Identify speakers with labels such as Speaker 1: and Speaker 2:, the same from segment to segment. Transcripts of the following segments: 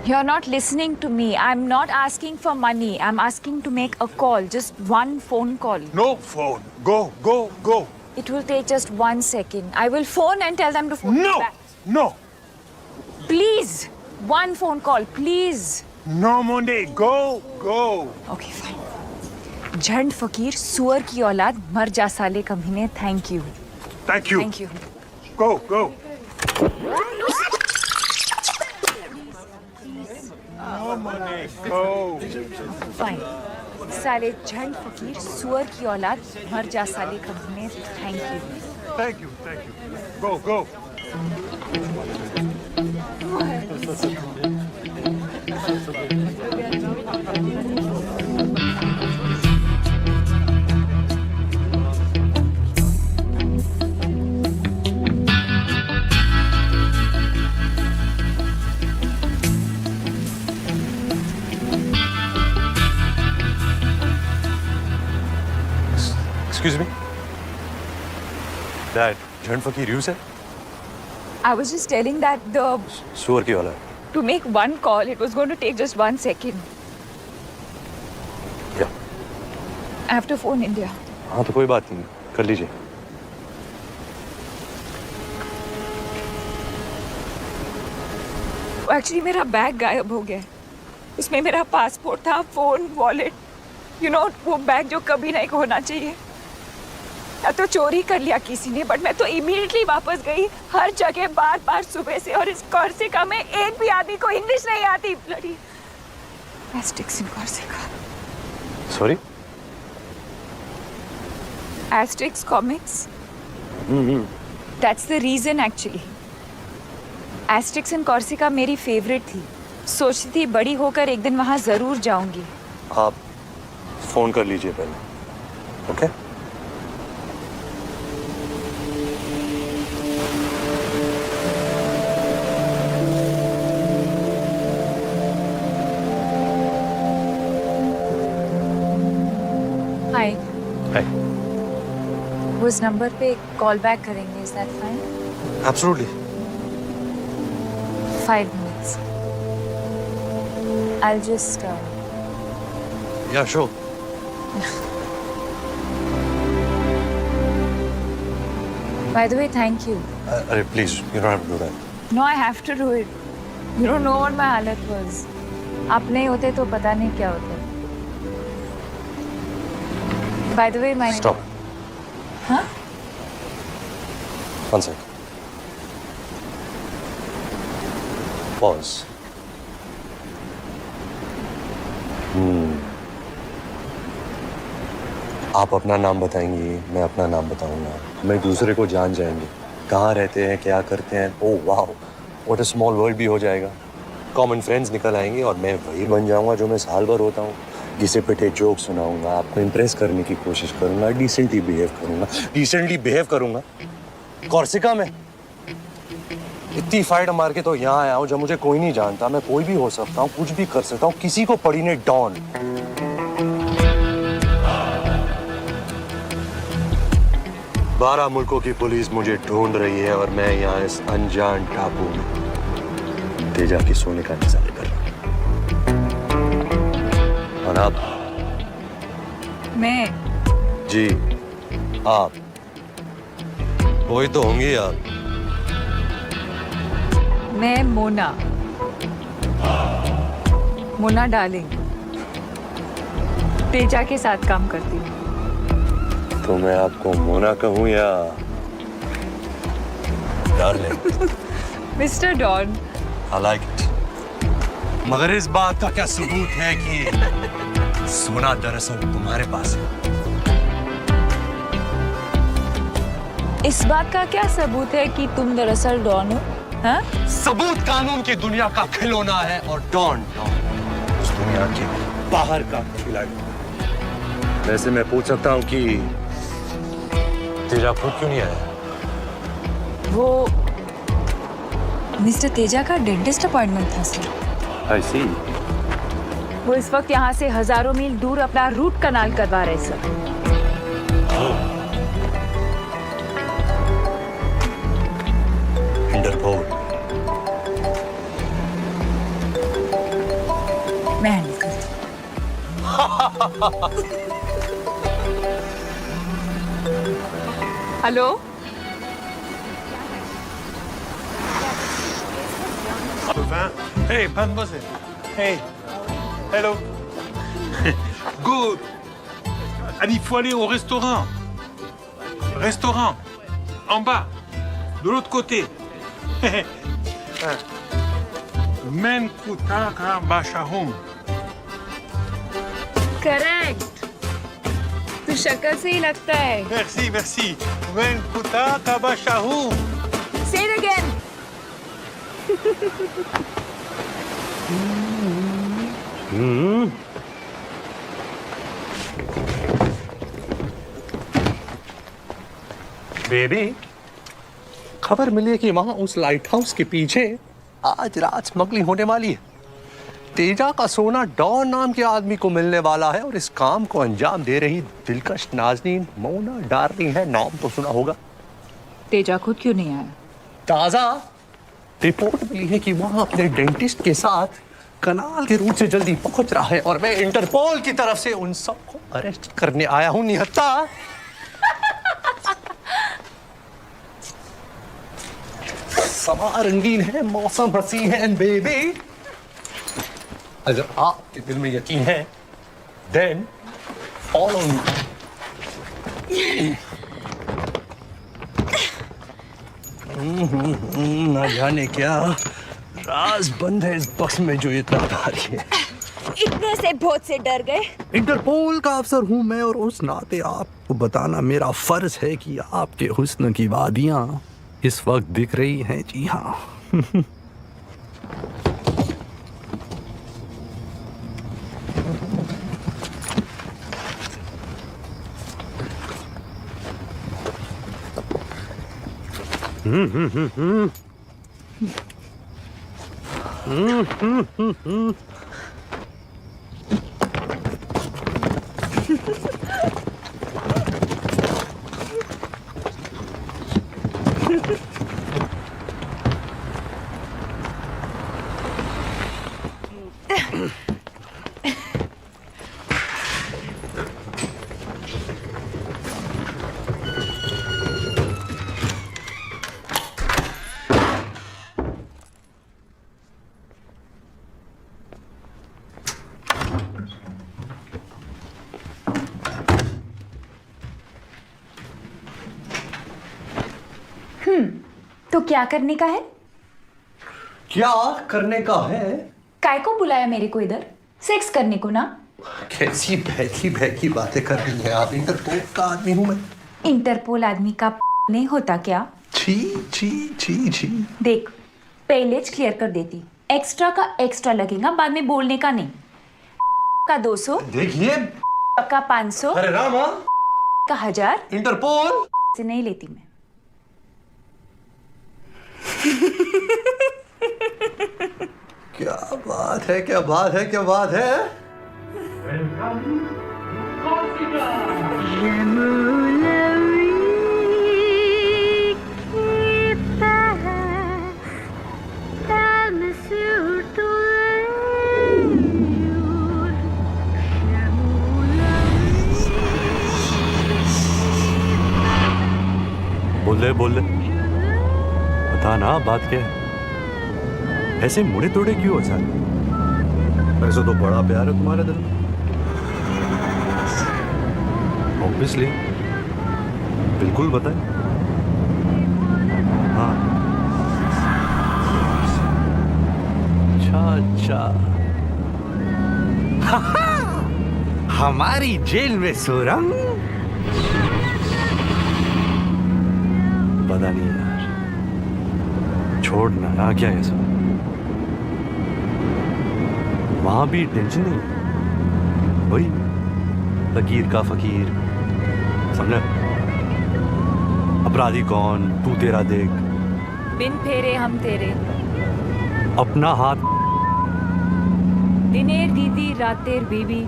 Speaker 1: You're not listening to me. I'm not asking for money. I'm asking to make a call. Just one phone call.
Speaker 2: No phone. Go, go, go.
Speaker 1: It will take just 1 second. I will phone and tell them to phone me
Speaker 2: No,
Speaker 1: back.
Speaker 2: no,
Speaker 1: Please. One phone call, please.
Speaker 2: no, Monday. Go, go.
Speaker 1: Okay, fine. झंड फकीर सुअर की औलाद मर जा साले कमीने. Thank you.
Speaker 2: Thank you.
Speaker 1: Thank you.
Speaker 2: Go, go. No, Monday. Go.
Speaker 1: Fine. साले झंड फकीर सुअर की औलाद मर जा साले कमीने. Thank you.
Speaker 2: Thank you, thank you. Go, go.
Speaker 3: Excuse me? That Jhand Fakir you said?
Speaker 1: I was just telling that
Speaker 3: सुअर की औलाद.
Speaker 1: to make one call, it was going to take just 1 second.
Speaker 3: क्या?
Speaker 1: I have to phone India.
Speaker 3: हाँ तो कोई बात नहीं, कर लीजिए.
Speaker 1: एक्चुअली मेरा बैग गायब हो गया है. उसमें मेरा पासपोर्ट था, फोन, वॉलेट. वो बैग जो कभी नहीं होना चाहिए. या तो चोरी कर लिया किसी ने, बट मैं तो इमीडिएटली वापस गई. हर जगह बार बार सुबह से, और इस कॉर्सिका में एक भी आदमी को इंग्लिश नहीं आती. Bloody Asterix in Corsica.
Speaker 3: Sorry?
Speaker 1: Asterix comics. That's the reason actually. Asterix in Corsica मेरी फेवरेट थी. सोचती थी बड़ी होकर एक दिन वहाँ जरूर जाऊंगी.
Speaker 3: आप फोन कर लीजिए पहले. ओके?
Speaker 1: हाय.
Speaker 3: हाय.
Speaker 1: वो इस नंबर पे कॉल बैक करेंगे. Is that fine?
Speaker 3: Absolutely.
Speaker 1: 5 minutes. I'll just
Speaker 3: Yeah, sure.
Speaker 1: by the way, thank you.
Speaker 3: अरे please, you don't have to do that.
Speaker 1: No, I have to do it. You don't know what my हालत was. आप नहीं होते तो पता नहीं क्या होता. By the way, my
Speaker 3: Stop.
Speaker 1: Huh?
Speaker 3: One sec. Pause. आप अपना नाम बताएंगी, मैं अपना नाम बताऊंगा. हम एक दूसरे को जान जाएंगे. कहाँ रहते हैं, क्या करते हैं. ओह वाह, व्हाट अ स्मॉल वर्ल्ड भी हो जाएगा. कॉमन फ्रेंड्स निकल आएंगे और मैं वही बन जाऊंगा जो मैं साल भर होता हूँ. घिसे पिटे जोक सुनाऊंगा, आपको इम्प्रेस करने की कोशिश करूंगा, डिसेंटली बिहेव करूंगा. कॉर्सिका में इतनी फाइट मार के तो यहाँ आया हूँ जब मुझे कोई नहीं जानता. मैं कोई भी हो सकता हूँ, कुछ भी कर सकता हूँ. किसी को पड़ी ने डॉन. 12 मुल्कों की पुलिस मुझे ढूंढ रही है और मैं यहाँ इस अनजान टापू में तेजा की सोने का इंतजार कर रहा हूँ. और आप?
Speaker 1: मैं
Speaker 3: जी, आप वही तो होंगी. आप?
Speaker 1: मैं मोना डार्लिंग तेजा के साथ काम करती हूँ.
Speaker 3: तो मैं आपको मोना कहूँ या darling?
Speaker 1: Mister Don.
Speaker 3: I like it. मगर इस बात का क्या सबूत है कि सोना दरअसल तुम्हारे पास है?
Speaker 1: इस बात का क्या सबूत है कि तुम दरअसल डॉन हो? हाँ?
Speaker 3: सबूत कानून की दुनिया का खिलौना है और डॉन उस दुनिया के बाहर का खिलाड़ी. वैसे मैं पूछ सकता हूँ कि तेजा खुद क्यों नहीं आया?
Speaker 1: वो मिस्टर तेजा का डेंटिस्ट अपॉइंटमेंट था सर.
Speaker 3: I see.
Speaker 1: वो इस वक्त यहाँ से हजारों मील दूर अपना रूट कनाल करवा रहे sir.
Speaker 3: Interpol.
Speaker 1: Hello
Speaker 2: Le vin. Hey, mademoiselle. Hey. Hello. Good. Allez, il faut aller au restaurant. Restaurant. En bas. De l'autre côté. Men kutaka bashahum.
Speaker 1: Correct तू शक्ल से ही लगता है
Speaker 2: Merci, merci. Men kutaka bashahum.
Speaker 1: से it again
Speaker 3: baby खबर मिली है कि वहां उस लाइट हाउस के पीछे आज रात स्मगलिंग होने वाली है। तेजा का सोना डॉन नाम के आदमी को मिलने वाला है और इस काम को अंजाम दे रही दिलकश नाज़नीन मोना डार्लिंग है। नाम तो सुना होगा।
Speaker 1: तेजा खुद क्यों नहीं आया
Speaker 3: ताजा रिपोर्ट मिली है कि वहां अपने डेंटिस्ट के साथ कनाल के रूट से जल्दी पहुंच रहा है और मैं इंटरपोल की तरफ से उन सबको अरेस्ट करने आया हूं। निहत्ता समा रंगीन है, मौसम हसीन है एंड बेबी अगर आपके दिल में यकीन है देन फॉलो मी। ना जाने क्या राज बंद है इस बक्स में जो इतना भारी है।
Speaker 4: इतने से बहुत से डर गए।
Speaker 5: इंटरपोल का अफसर हूं मैं और उस नाते आपको बताना मेरा फर्ज है कि आपके हुस्न की वादियां इस वक्त दिख रही हैं। जी हाँ।
Speaker 4: तो क्या करने का है?
Speaker 3: क्या करने का है?
Speaker 4: काय को बुलाया मेरे को इधर? सेक्स करने को ना?
Speaker 3: कैसी बहकी बहकी बातें कर रही हैं आप? इंटरपोल का आदमी हूं मैं।
Speaker 4: इंटरपोल आदमी का नहीं होता क्या?
Speaker 3: छी छी छी छी।
Speaker 4: देख पहले क्लियर कर देती, एक्स्ट्रा का एक्स्ट्रा लगेगा, बाद में बोलने का नहीं। का 200
Speaker 3: देखिए
Speaker 4: का 500
Speaker 3: अरे रामा
Speaker 4: का 1000
Speaker 3: इंटरपोल
Speaker 4: से नहीं लेती मैं।
Speaker 3: क्या बात है, क्या बात है, क्या बात है।
Speaker 5: बोल बता ना बात क्या है? ऐसे मुड़े तोड़े क्यों हो सारे? वैसे तो बड़ा प्यार है तुम्हारे दिल में। ऑब्वियसली बिल्कुल बताए। हाँ अच्छा हमारी जेल में सुरंग? पता नहीं यार, छोड़ना आ क्या है सब। वहां भी टेंशन नहीं, वही फकीर का फकीर, समझा? अपराधी कौन, तू तेरा देख।
Speaker 1: बिन फेरे हम तेरे,
Speaker 5: अपना हाथ
Speaker 1: दिनेर दीदी रातेर बीबी।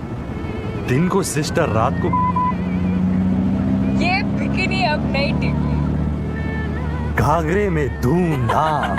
Speaker 5: दिन को सिस्टर, रात को
Speaker 1: ये बिकिनी अब नहीं टिकी।
Speaker 5: घाघरे में धूमधाम।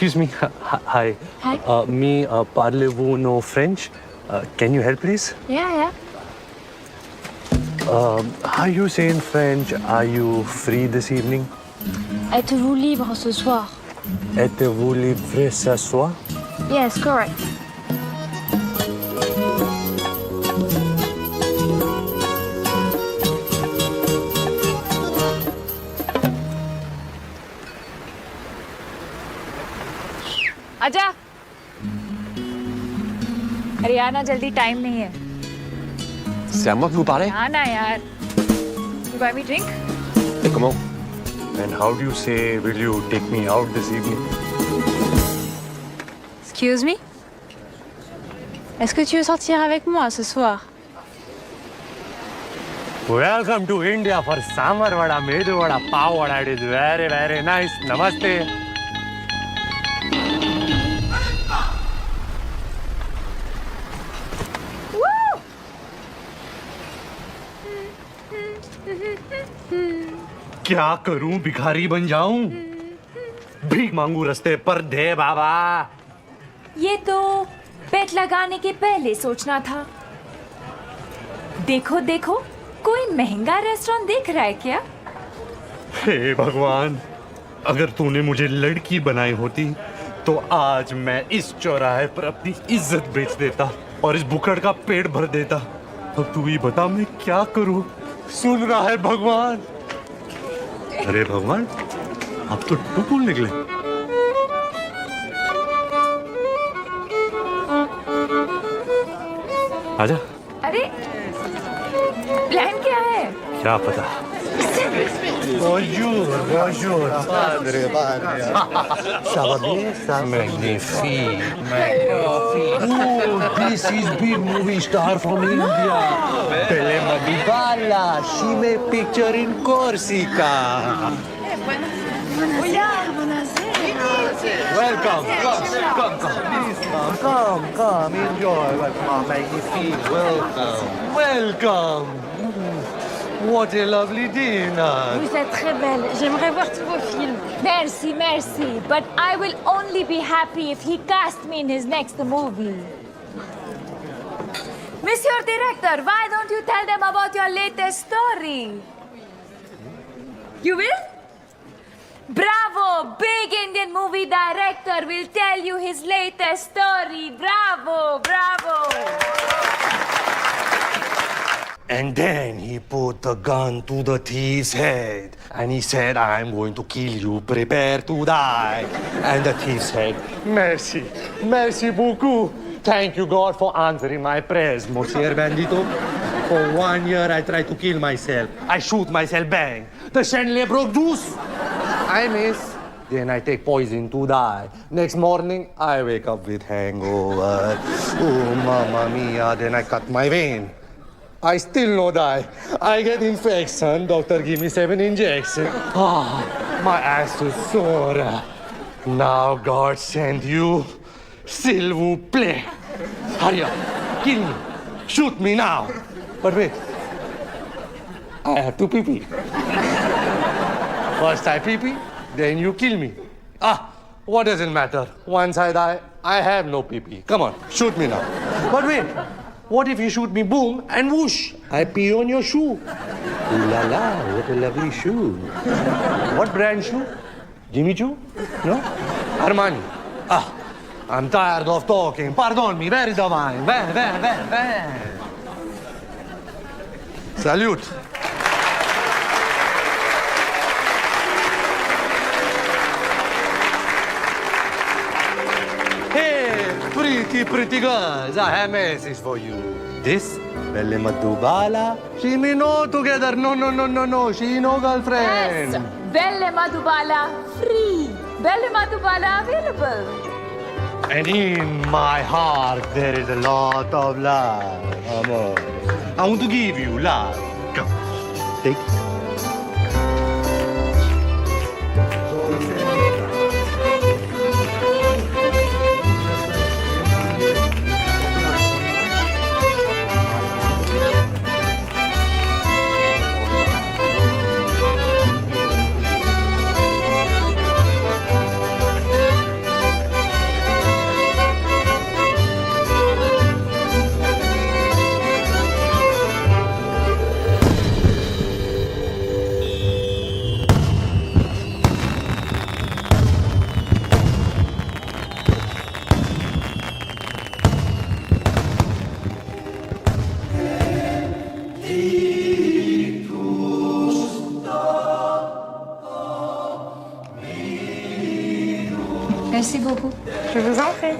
Speaker 3: Excuse me. Hi.
Speaker 6: Hi.
Speaker 3: Me, parlez-vous no French? Can you help, please?
Speaker 6: Yeah.
Speaker 3: How you say in French, are you free this evening?
Speaker 6: Êtes-vous libre ce soir?
Speaker 3: Êtes-vous libre ce soir?
Speaker 6: Yes, correct.
Speaker 1: आजा। अरे आना जल्दी, time नहीं है।
Speaker 3: C'est à moi que vous parlez?
Speaker 1: आना यार। You buy me drink?
Speaker 3: Et comment? And how do you say, will you take me out this evening?
Speaker 6: Excuse me? Est-ce que tu veux sortir avec moi ce soir?
Speaker 3: Welcome to India for sambar vada, medu vada, pav vada. It is very, very nice. Namaste. क्या करूं, भिखारी बन जाऊं? भीख मांगू रस्ते पर, दे बाबा।
Speaker 4: ये तो पेट लगाने के पहले सोचना था। देखो देखो, कोई महंगा रेस्टोरेंट देख रहा है क्या?
Speaker 5: हे भगवान, अगर तूने मुझे लड़की बनाई होती तो आज मैं इस चौराहे पर अपनी इज्जत बेच देता और इस बुकड़ का पेट भर देता। अब तू ही बता मैं क्या करूं? सुन रहा है भगवान? अरे भगवान, अब तो टुकुल निकले। आजा।
Speaker 4: अरे प्लान क्या है?
Speaker 5: क्या पता।
Speaker 3: Bonjour, bonjour. Padre, padre. Ça va bien, ça? Magnifique. Oh, this is big movie star from India. Belle Madubala. She made picture in Corsica. Welcome. Come. Enjoy. Welcome. Magnifique. Welcome. What a lovely dinner.
Speaker 6: Vous êtes très belle. J'aimerais voir tous vos films.
Speaker 4: Merci. But I will only be happy if he casts me in his next movie. Monsieur Director, why don't you tell them about your latest story? You will? Bravo! Big Indian movie director will tell you his latest story. Bravo!
Speaker 3: And then he put the gun to the thief's head. And he said, I'm going to kill you. Prepare to die. And the thief said, Merci beaucoup. Thank you, God, for answering my prayers, Monsieur Bandito. For 1 year, I tried to kill myself. I shoot myself, bang. The chandelier broke loose. I miss. Then I take poison to die. Next morning, I wake up with hangover. Oh, mamma mia. Then I cut my vein. I still no die. I get infection. Doctor give me 7 injections. My ass is sore. Now God send you. S'il vous plaît. Hurry up. Kill me. Shoot me now. But wait. I have to pee-pee. First I pee-pee, then you kill me. What does it matter? Once I die, I have no pee-pee. Come on, shoot me now. But wait. What if you shoot me, boom, and whoosh? I pee on your shoe. Ooh la la, what a lovely shoe. What brand shoe? Jimmy Choo? No? Armani. I'm tired of talking. Pardon me, where is the wine? Where? Salute. Pretty girls, I have message for you. This, Belle Madubala, she me no together. No. She no girlfriend.
Speaker 4: Yes, Belle Madubala free. Belle Madubala available.
Speaker 3: And in my heart, there is a lot of love. Amor. I want to give you love. Come, take it.
Speaker 4: Merci beaucoup.
Speaker 6: Je vous en prie.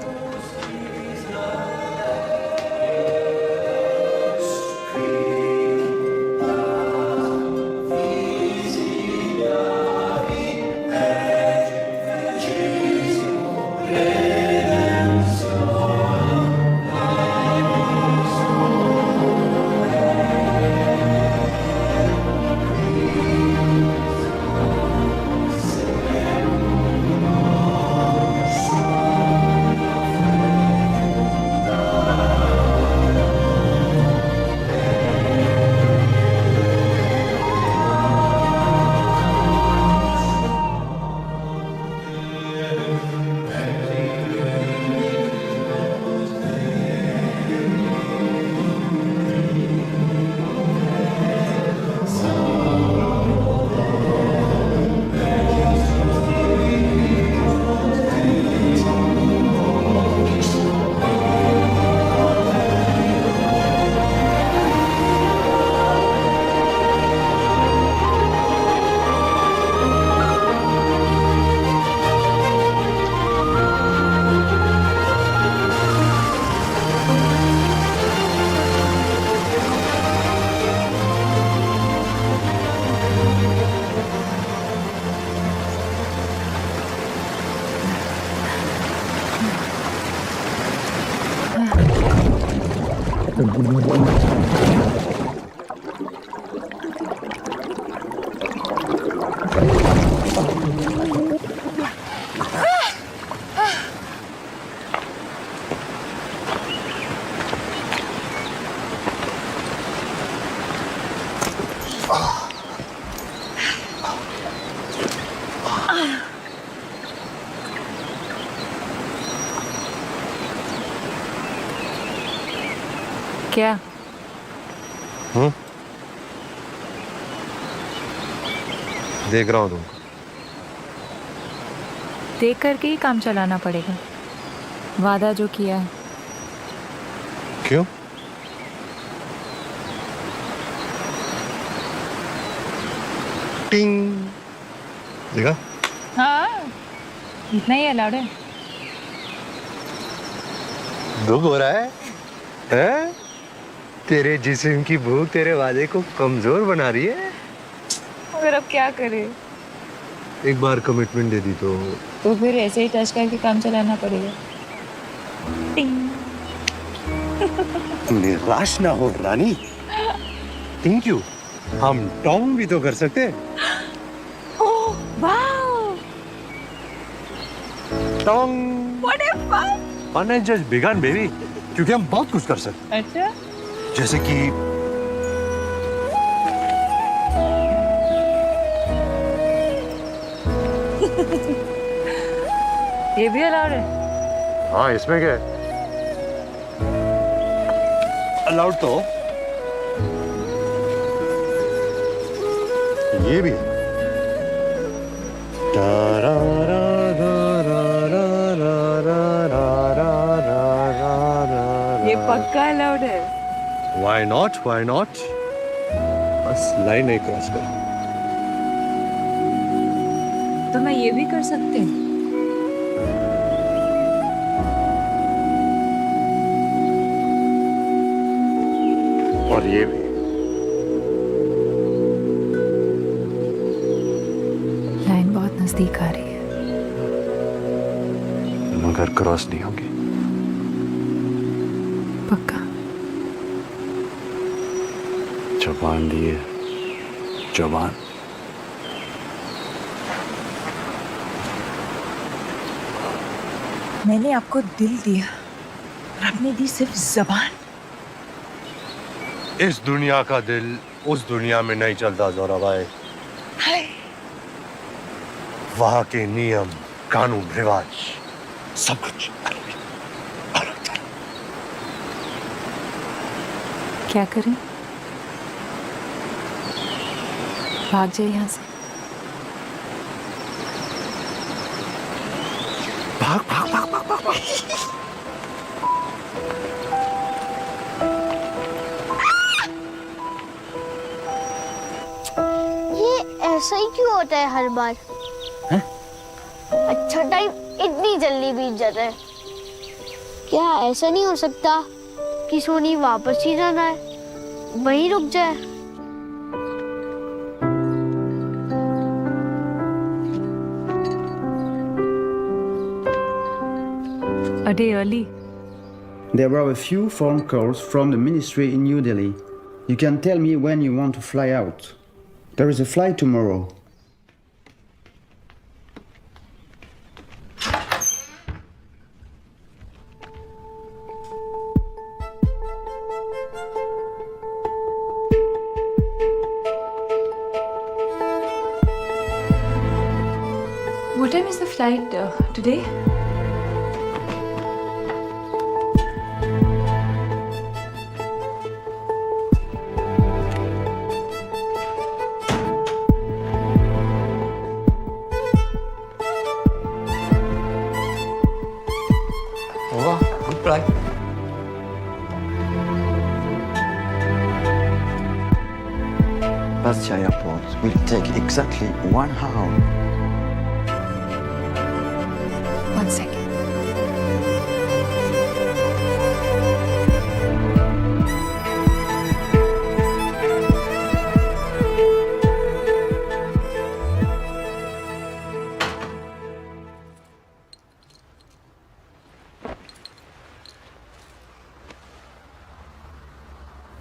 Speaker 6: क्या?
Speaker 3: देख रहा हूँ तुमको।
Speaker 6: देख करके ही काम चलाना पड़ेगा। वादा जो किया है।
Speaker 3: क्यों? टिंग। देखा?
Speaker 6: हाँ, इतना ही अलाउड है।
Speaker 3: दुख हो रहा है? हैं? तेरे जिस्म की भूख तेरे वादे को कमजोर बना रही है।
Speaker 6: मगर अब क्या करे?
Speaker 3: एक बार कमिटमेंट दे दी
Speaker 6: तो फिर ऐसे ही टच करके काम चलाना पड़ेगा।
Speaker 3: निराश ना हो रानी। Thank you. हम टॉन्ग भी तो कर सकते हैं।
Speaker 6: Oh wow!
Speaker 3: टॉन्ग।
Speaker 6: What a fun!
Speaker 3: फन है जस्ट बिगन बेबी। क्योंकि हम बहुत कुछ कर सकते हैं।
Speaker 6: अच्छा?
Speaker 3: जैसे कि
Speaker 6: ये भी अलाउड है?
Speaker 3: हाँ, इसमें क्या है? अलाउड तो ये भी है।
Speaker 6: ये पक्का अलाउड है।
Speaker 3: Why not? Why not? बस लाइन नहीं क्रॉस कर।
Speaker 6: तो मैं ये भी कर सकती हूँ।
Speaker 3: और ये भी।
Speaker 6: लाइन बहुत नजदीक आ रही है।
Speaker 3: मगर क्रॉस नहीं होगी।
Speaker 6: पक्का?
Speaker 3: जबान दिए, जबान।
Speaker 1: मैंने आपको दिल दिया और आपने दी सिर्फ जबान।
Speaker 3: इस दुनिया का दिल उस दुनिया में नहीं चलता जोरा भाई।
Speaker 1: हाय,
Speaker 3: वहां के नियम, कानून, रिवाज सब कुछ अलग था।
Speaker 6: क्या करें? भाग जाए यहाँ से।
Speaker 3: भाग भाग भाग भाग भाग भाग।
Speaker 7: ये ऐसा ही क्यों होता है हर बार? अच्छा टाइम इतनी जल्दी बीत जाता है। क्या ऐसा नहीं हो सकता कि सोनी वापस ही जाना है, वहीं रुक जाए?
Speaker 1: A day early.
Speaker 8: There were a few phone calls from the ministry in New Delhi. You can tell me when you want to fly out. There is a flight tomorrow.
Speaker 6: What time is the flight today?
Speaker 3: Wow, good flight.
Speaker 9: Past Airport will take exactly 1 hour.
Speaker 6: 1 second.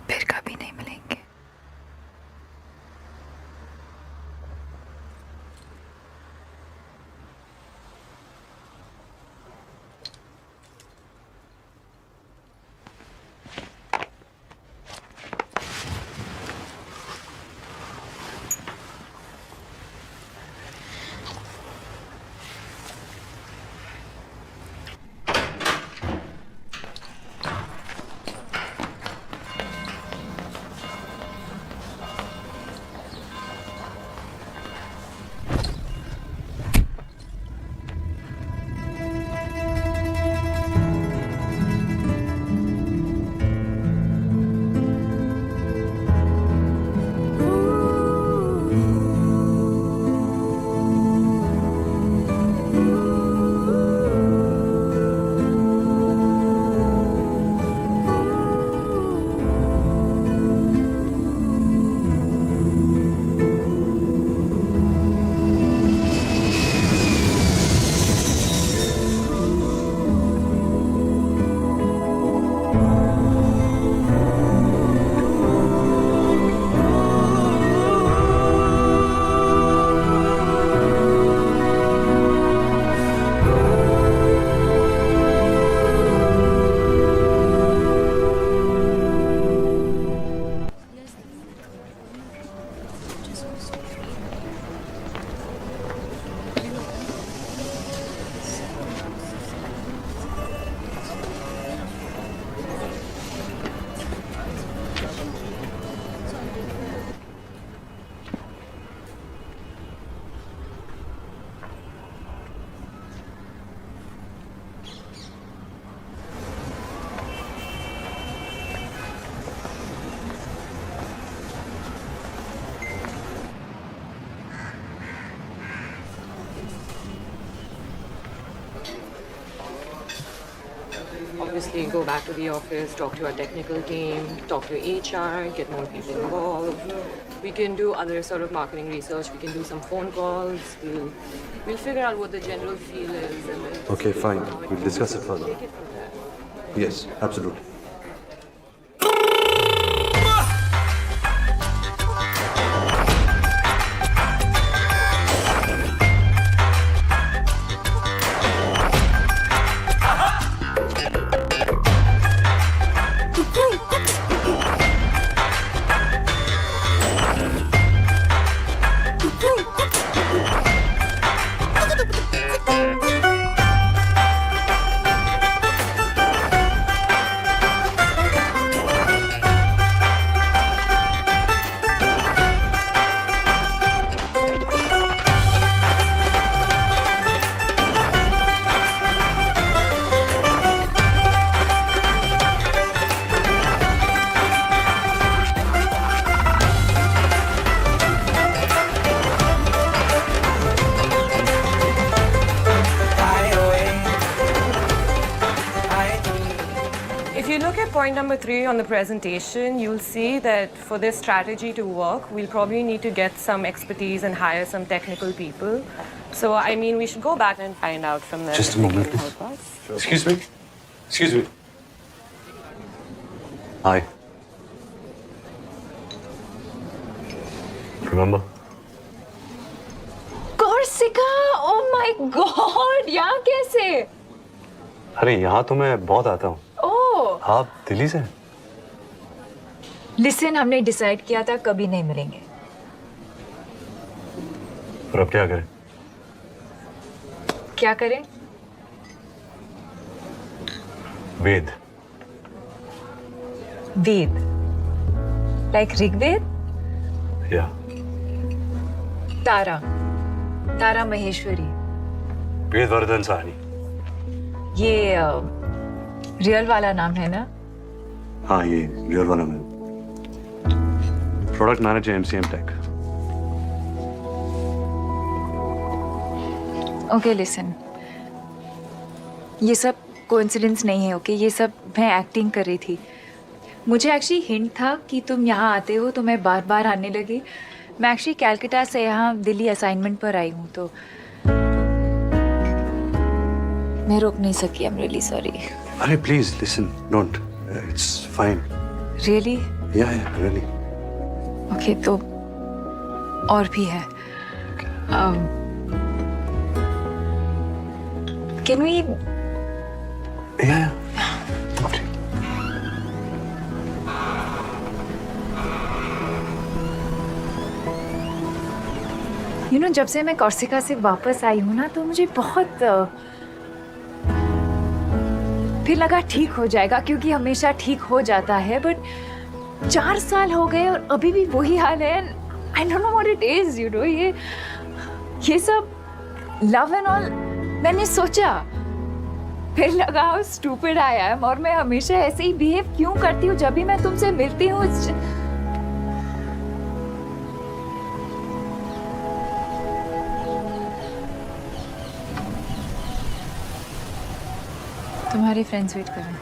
Speaker 1: फिर कभी नहीं मिलेंगे।
Speaker 10: Obviously, go back to the office, talk to our technical team, talk to HR, get more people involved. We can do other sort of marketing research. We can do some phone calls. We'll figure out what the general feel is. And then
Speaker 3: Okay, fine. We'll discuss it further.
Speaker 10: take it from there.
Speaker 3: Yes, absolutely.
Speaker 10: point number 3 on the presentation, you'll see that for this strategy to work, we'll probably need to get some expertise and hire some technical people. So, I mean, we should go back and find out from them.
Speaker 3: Just a
Speaker 10: if they
Speaker 3: moment,
Speaker 10: can
Speaker 3: please.
Speaker 10: help us.
Speaker 3: Excuse me. Excuse me. Hi. Remember?
Speaker 4: Corsica, oh my God, यहाँ कैसे?
Speaker 3: अरे यहाँ तो मैं बहुत आता हूँ।
Speaker 4: ओह,
Speaker 3: आप दिल्ली से हैं?
Speaker 1: लिसन, हमने डिसाइड किया था कभी नहीं मिलेंगे।
Speaker 3: और अब क्या करें?
Speaker 1: क्या करें?
Speaker 3: वेद।
Speaker 1: वेद, लाइक ऋग्वेद?
Speaker 3: या
Speaker 1: तारा, तारा महेश्वरी।
Speaker 3: वेदवर्धन साहनी।
Speaker 1: ये रियल वाला नाम है ना?
Speaker 3: हाँ, ये रियल वाला मैं। Product manager MCM tech.
Speaker 1: Okay listen, ये सब कोइंसिडेंस नहीं है। ओके, ये सब मैं एक्टिंग कर रही थी। मुझे एक्चुअली हिंट था कि तुम यहाँ आते हो तो मैं बार बार आने लगी। मैं एक्चुअली कैलकाटा से यहाँ दिल्ली असाइनमेंट पर आई हूँ, तो मैं रोक नहीं सकी। I am really sorry.
Speaker 3: अरे please listen, don't, it's fine.
Speaker 1: Really?
Speaker 3: Yeah really.
Speaker 1: Okay, तो और भी है। Can we?
Speaker 3: Yeah
Speaker 1: you know, जब से मैं कॉर्सिका से वापस आई हूँ ना, तो मुझे बहुत फिर लगा ठीक हो जाएगा, क्योंकि हमेशा ठीक हो जाता है। बट 4 साल हो गए और अभी भी वही हाल है। I don't know what it is, you know. ये सब लव एंड ऑल मैंने सोचा, फिर लगा हाउ स्टूपिड आई एम, और मैं हमेशा ऐसे ही बिहेव क्यों करती हूँ जब भी मैं तुमसे मिलती हूँ। तुम्हारे फ्रेंड्स वेट कर रहे हैं।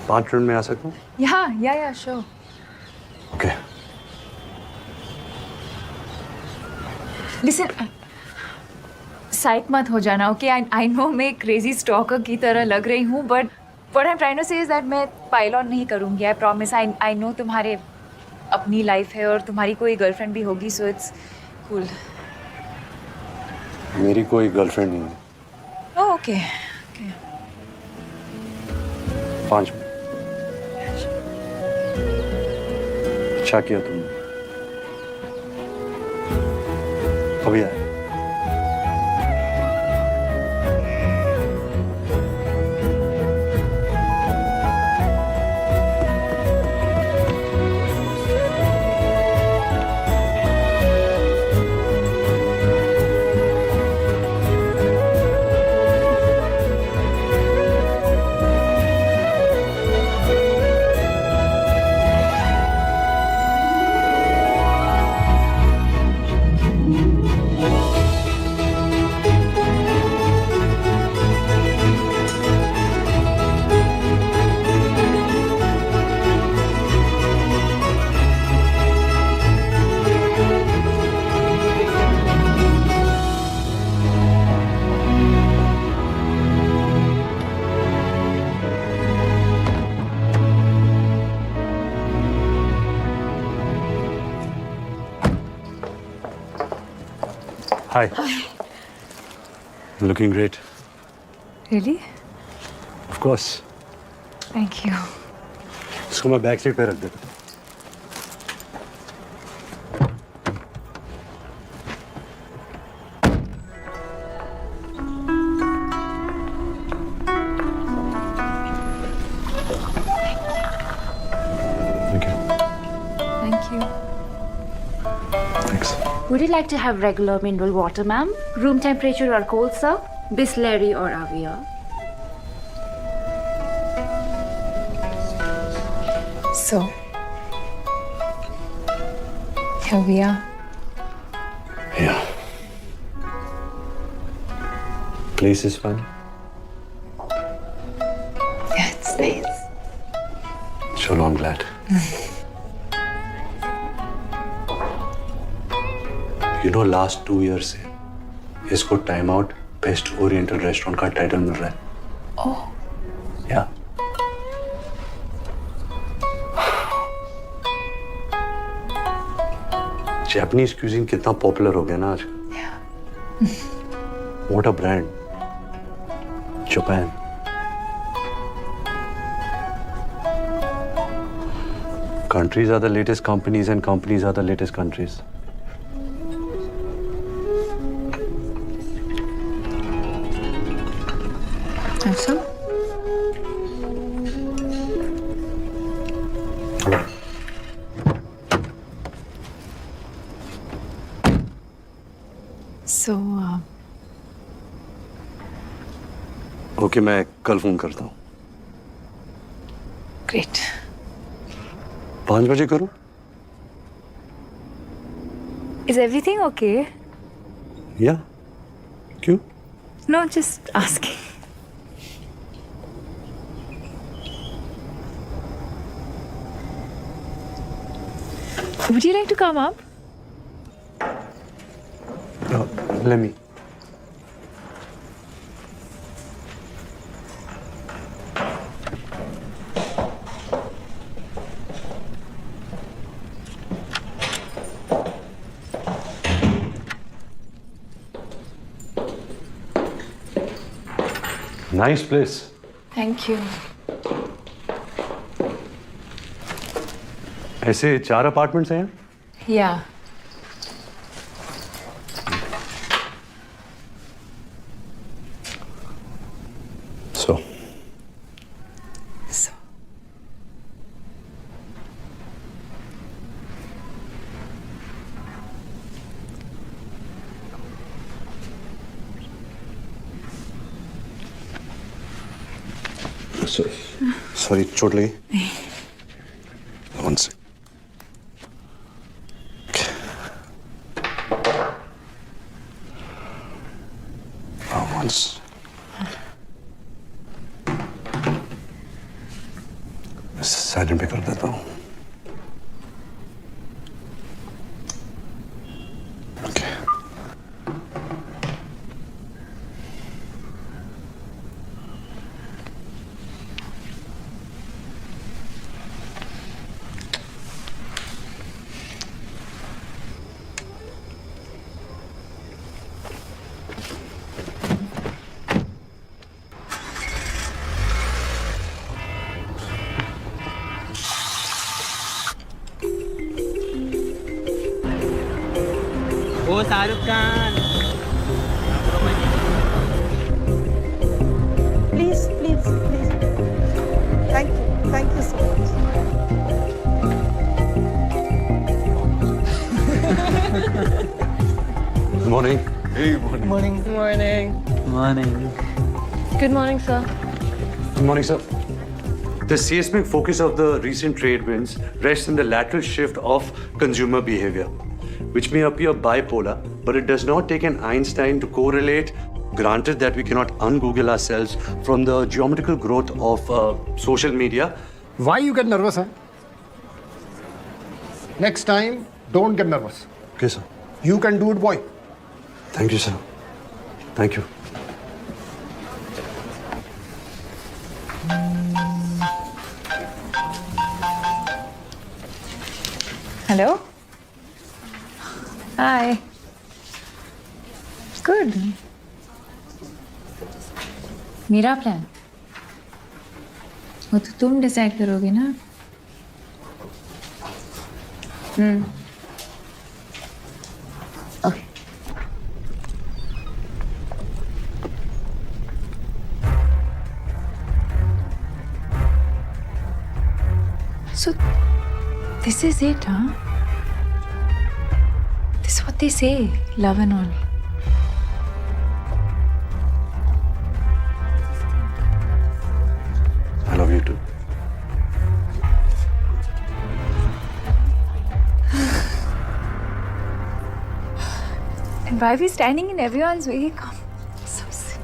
Speaker 3: 5 मिनट में आ सकता हूँ?
Speaker 1: या श्योर।
Speaker 3: ओके।
Speaker 1: लिसन, साइक मत हो जाना। ओके, आई नो मैं क्रेजी स्टॉकर की तरह लग रही हूँ, but what I am trying to say is that मैं पाइल ऑन नहीं करूँगी। I promise. आई नो तुम्हारे अपनी लाइफ है और तुम्हारी कोई गर्लफ्रेंड भी होगी, सो इट्स कूल।
Speaker 3: मेरी कोई गर्लफ्रेंड नहीं है।
Speaker 1: ओके।
Speaker 3: 5 मिनट। अच्छा किया तुमने, अभी आए। Hi. Looking great.
Speaker 1: Really?
Speaker 3: Of course.
Speaker 1: Thank you.
Speaker 3: इसको मैं बैक सीट पे रख देता हूँ।
Speaker 1: Thank you.
Speaker 3: Thanks.
Speaker 7: Would you like to have regular mineral water, ma'am? Room temperature or cold, sir? Bisleri or Avia?
Speaker 1: So, here we are.
Speaker 3: Yeah. Place is fun. चलो, I'm glad. You know, last 2 years से इसको time out best oriental restaurant का title मिल रहा है.
Speaker 6: Oh.
Speaker 3: Yeah. Japanese cuisine कितना popular हो गया ना आज. What a brand. Japan. Countries are the latest companies and companies are the latest countries.
Speaker 6: Have some? So,
Speaker 3: okay, मैं कल फोन करता हूँ.
Speaker 6: great.
Speaker 3: 5 बजे करूँ?
Speaker 6: Is everything okay?
Speaker 3: या क्यों?
Speaker 6: No, just asking. Would you like to come up?
Speaker 3: Let me. Nice place.
Speaker 6: Thank you.
Speaker 3: ऐसे 4 apartments हैं यहाँ?
Speaker 6: Yeah.
Speaker 3: So. Sorry, चोट लगी? One sec. Once. साइलेंट पे कर देता हूँ. Okay.
Speaker 11: Oh Shahrukh Khan
Speaker 12: Please, please, please. Thank you so much.
Speaker 3: Good morning. Hey, morning.
Speaker 12: Morning.
Speaker 11: morning
Speaker 7: Good morning, sir.
Speaker 3: Good morning, sir. The seismic focus of the recent trade winds rests in the lateral shift of consumer behavior, which may appear bipolar, but it does not take an Einstein to correlate. Granted that we cannot un-Google ourselves from the geometrical growth of social media.
Speaker 13: Why you get nervous, huh? Next time, don't get nervous.
Speaker 3: Okay, sir.
Speaker 13: You can do it, boy.
Speaker 3: Thank you, sir. Thank you.
Speaker 6: Hello? Hi. Good. मेरा plan वो तो तुम decide करोगे ना. Okay. So this is it, huh? This is what they say, love and all.
Speaker 3: I love you too.
Speaker 6: And why are we standing in everyone's way? Come. So sick.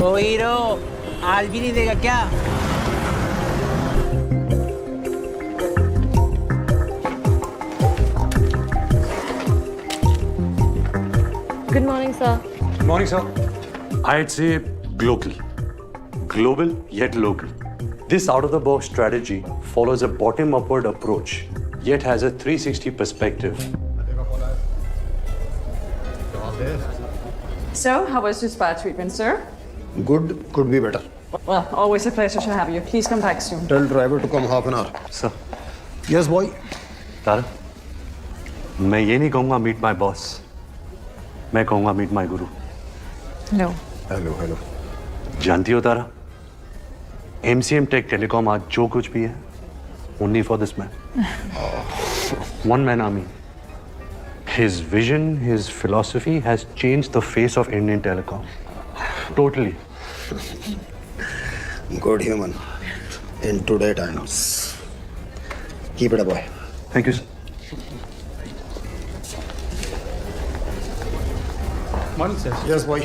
Speaker 11: O hero, आज भी नहीं देगा क्या?
Speaker 10: Good morning, sir.
Speaker 3: Morning, sir. I'd say global. Global yet local. This out-of-the-box strategy follows a bottom-upward approach, yet has a 360 perspective.
Speaker 10: So, how was your spa treatment, sir?
Speaker 13: Good, could be better.
Speaker 10: Well, always a pleasure to have you. Please come back soon.
Speaker 13: Tell driver to come half an hour.
Speaker 3: Sir.
Speaker 13: Yes, boy.
Speaker 3: तारा, मैं ये नहीं कहूँगा meet my boss. मैं कहूँगा meet my guru.
Speaker 1: No.
Speaker 13: Hello.
Speaker 3: जानती हो तारा, MCM Tech Telecom आज जो कुछ भी है, only for this man. One man army. His vision, his philosophy has changed the face of Indian telecom. Totally.
Speaker 13: Good human. In today times. Keep it up, boy.
Speaker 3: Thank you, sir.
Speaker 13: Morning, sir. Yes, boy.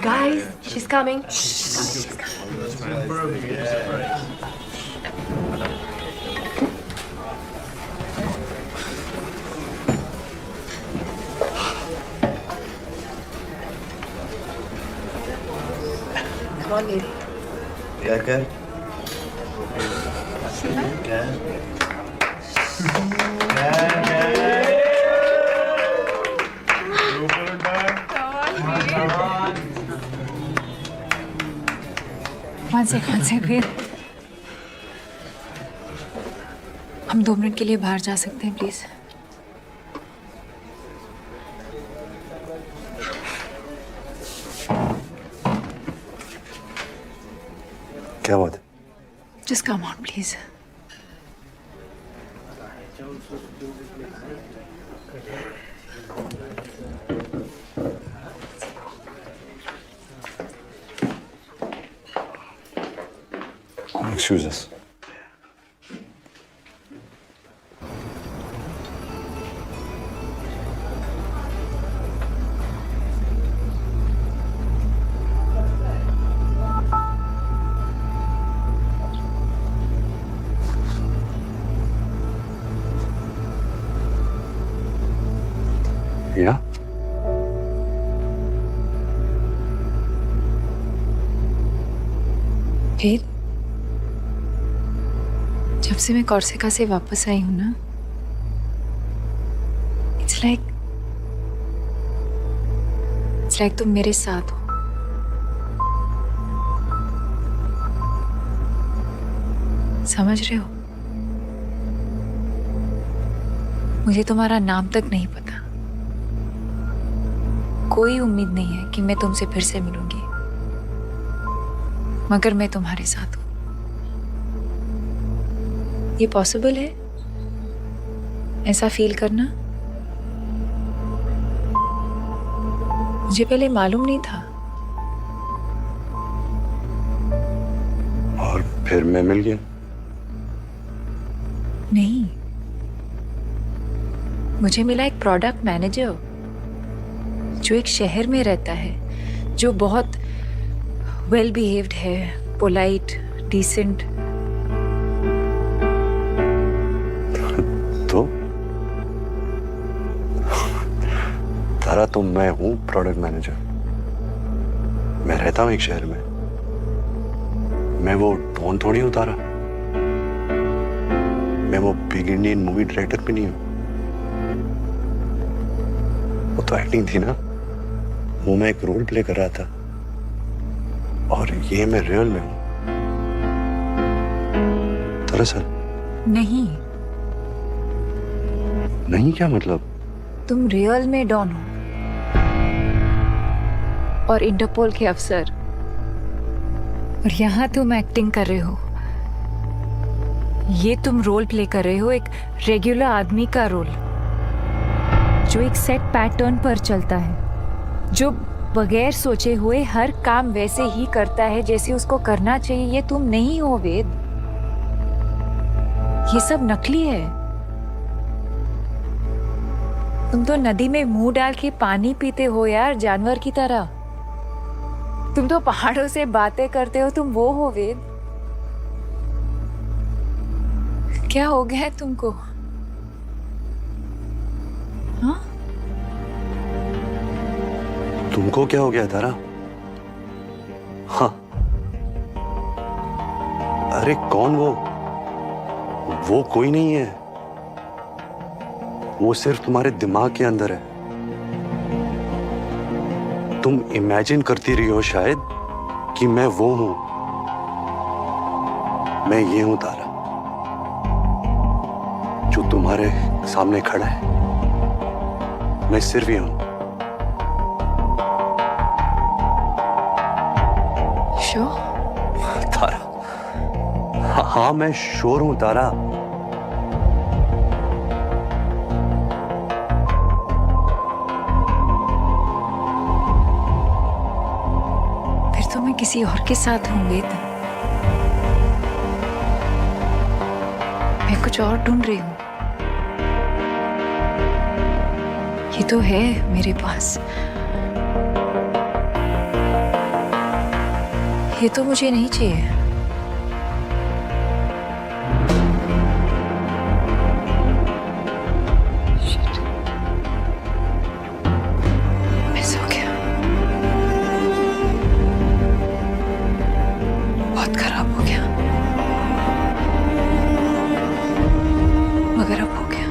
Speaker 10: Guys, she's coming.
Speaker 9: क्या कर?
Speaker 6: One second. हम 2 minute के लिए बाहर जा सकते हैं please?
Speaker 3: क्या बात है?
Speaker 6: Just come on, please.
Speaker 3: Excuse us. Yeah?
Speaker 6: फिर जब से मैं कॉर्सिका से वापस आई हूं ना, इट्स लाइक तुम मेरे साथ हो। समझ रहे हो? मुझे तुम्हारा नाम तक नहीं पता। कोई उम्मीद नहीं है कि मैं तुमसे फिर से मिलूंगी, मगर मैं तुम्हारे साथ हूं। ये पॉसिबल है ऐसा फील करना? मुझे पहले मालूम नहीं था।
Speaker 3: और फिर मैं मिल गया?
Speaker 6: नहीं, मुझे मिला एक प्रोडक्ट मैनेजर जो एक शहर में रहता है, जो बहुत वेल बिहेव्ड है, पोलाइट, डिसेंट।
Speaker 3: तो तारा, तो मैं हूं प्रोडक्ट मैनेजर। मैं रहता हूं एक शहर में। मैं वो डॉन थोड़ी हूं तारा। मैं वो बिग इंडियन मूवी डायरेक्टर भी नहीं हूं। वो तो एक्टिंग थी ना, वो मैं एक रोल प्ले कर रहा था, और ये मैं रियल में हूं। दरअसल नहीं क्या मतलब?
Speaker 6: तुम रियल में डॉन हो और इंटरपोल के अफसर, और यहाँ तुम एक्टिंग कर रहे हो। ये तुम रोल प्ले कर रहे हो एक रेगुलर आदमी का रोल, जो एक सेट पैटर्न पर चलता है, जो बगैर सोचे हुए हर काम वैसे ही करता है जैसे उसको करना चाहिए। ये तुम नहीं हो वेद, ये सब नकली है। तुम तो नदी में मुंह डाल के पानी पीते हो यार, जानवर की तरह। तुम तो पहाड़ों से बातें करते हो, तुम वो हो वेद। क्या हो गया है तुमको? हाँ?
Speaker 3: तुमको क्या हो गया तारा? हाँ, अरे कौन वो? वो कोई नहीं है, वो सिर्फ तुम्हारे दिमाग के अंदर है। तुम इमेजिन करती रही हो शायद कि मैं वो हूं। मैं ये हूं तारा, जो तुम्हारे सामने खड़ा है। मैं सिर्फ ये हूं।
Speaker 6: श्योर?
Speaker 3: तारा, हाँ मैं श्योर हूं तारा।
Speaker 6: फिर तो मैं किसी और के साथ हूँ वेद। मैं कुछ और ढूंढ रही हूँ। ये तो है मेरे पास, ये तो मुझे नहीं चाहिए। Shit. मिस हो गया, बहुत खराब हो गया, मगर अब हो गया।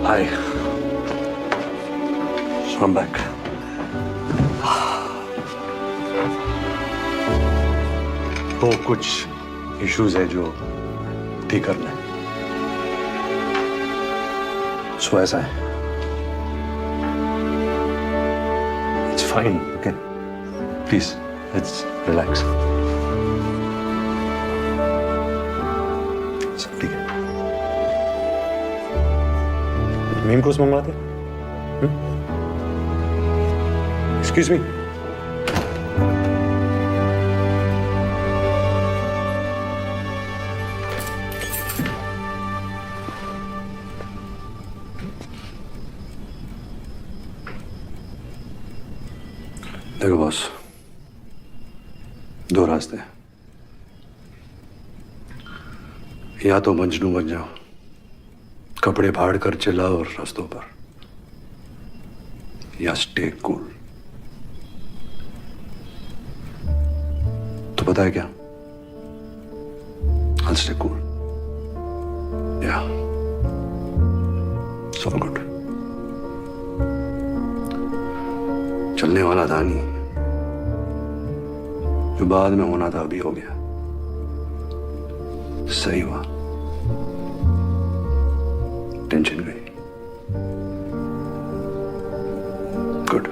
Speaker 3: Hi. So I'm back. तो कुछ इश्यूज है जो ठीक करना है। सो ऐसा है। It's fine. Okay. Please, let's relax. सब ठीक है। मेन कोर्स मंगवाते? Excuse me. देखो बॉस, दो रास्ते हैं। या तो मजनू बन जाओ, कपड़े फाड़ कर चिल्लाओ रास्तों पर, या स्टे कूल। तो पता है क्या? I'll stay cool. Yeah. It's all good. चलने वाला था नहीं, जो बाद में होना था अभी हो गया। सही हुआ, टेंशन गई। Good,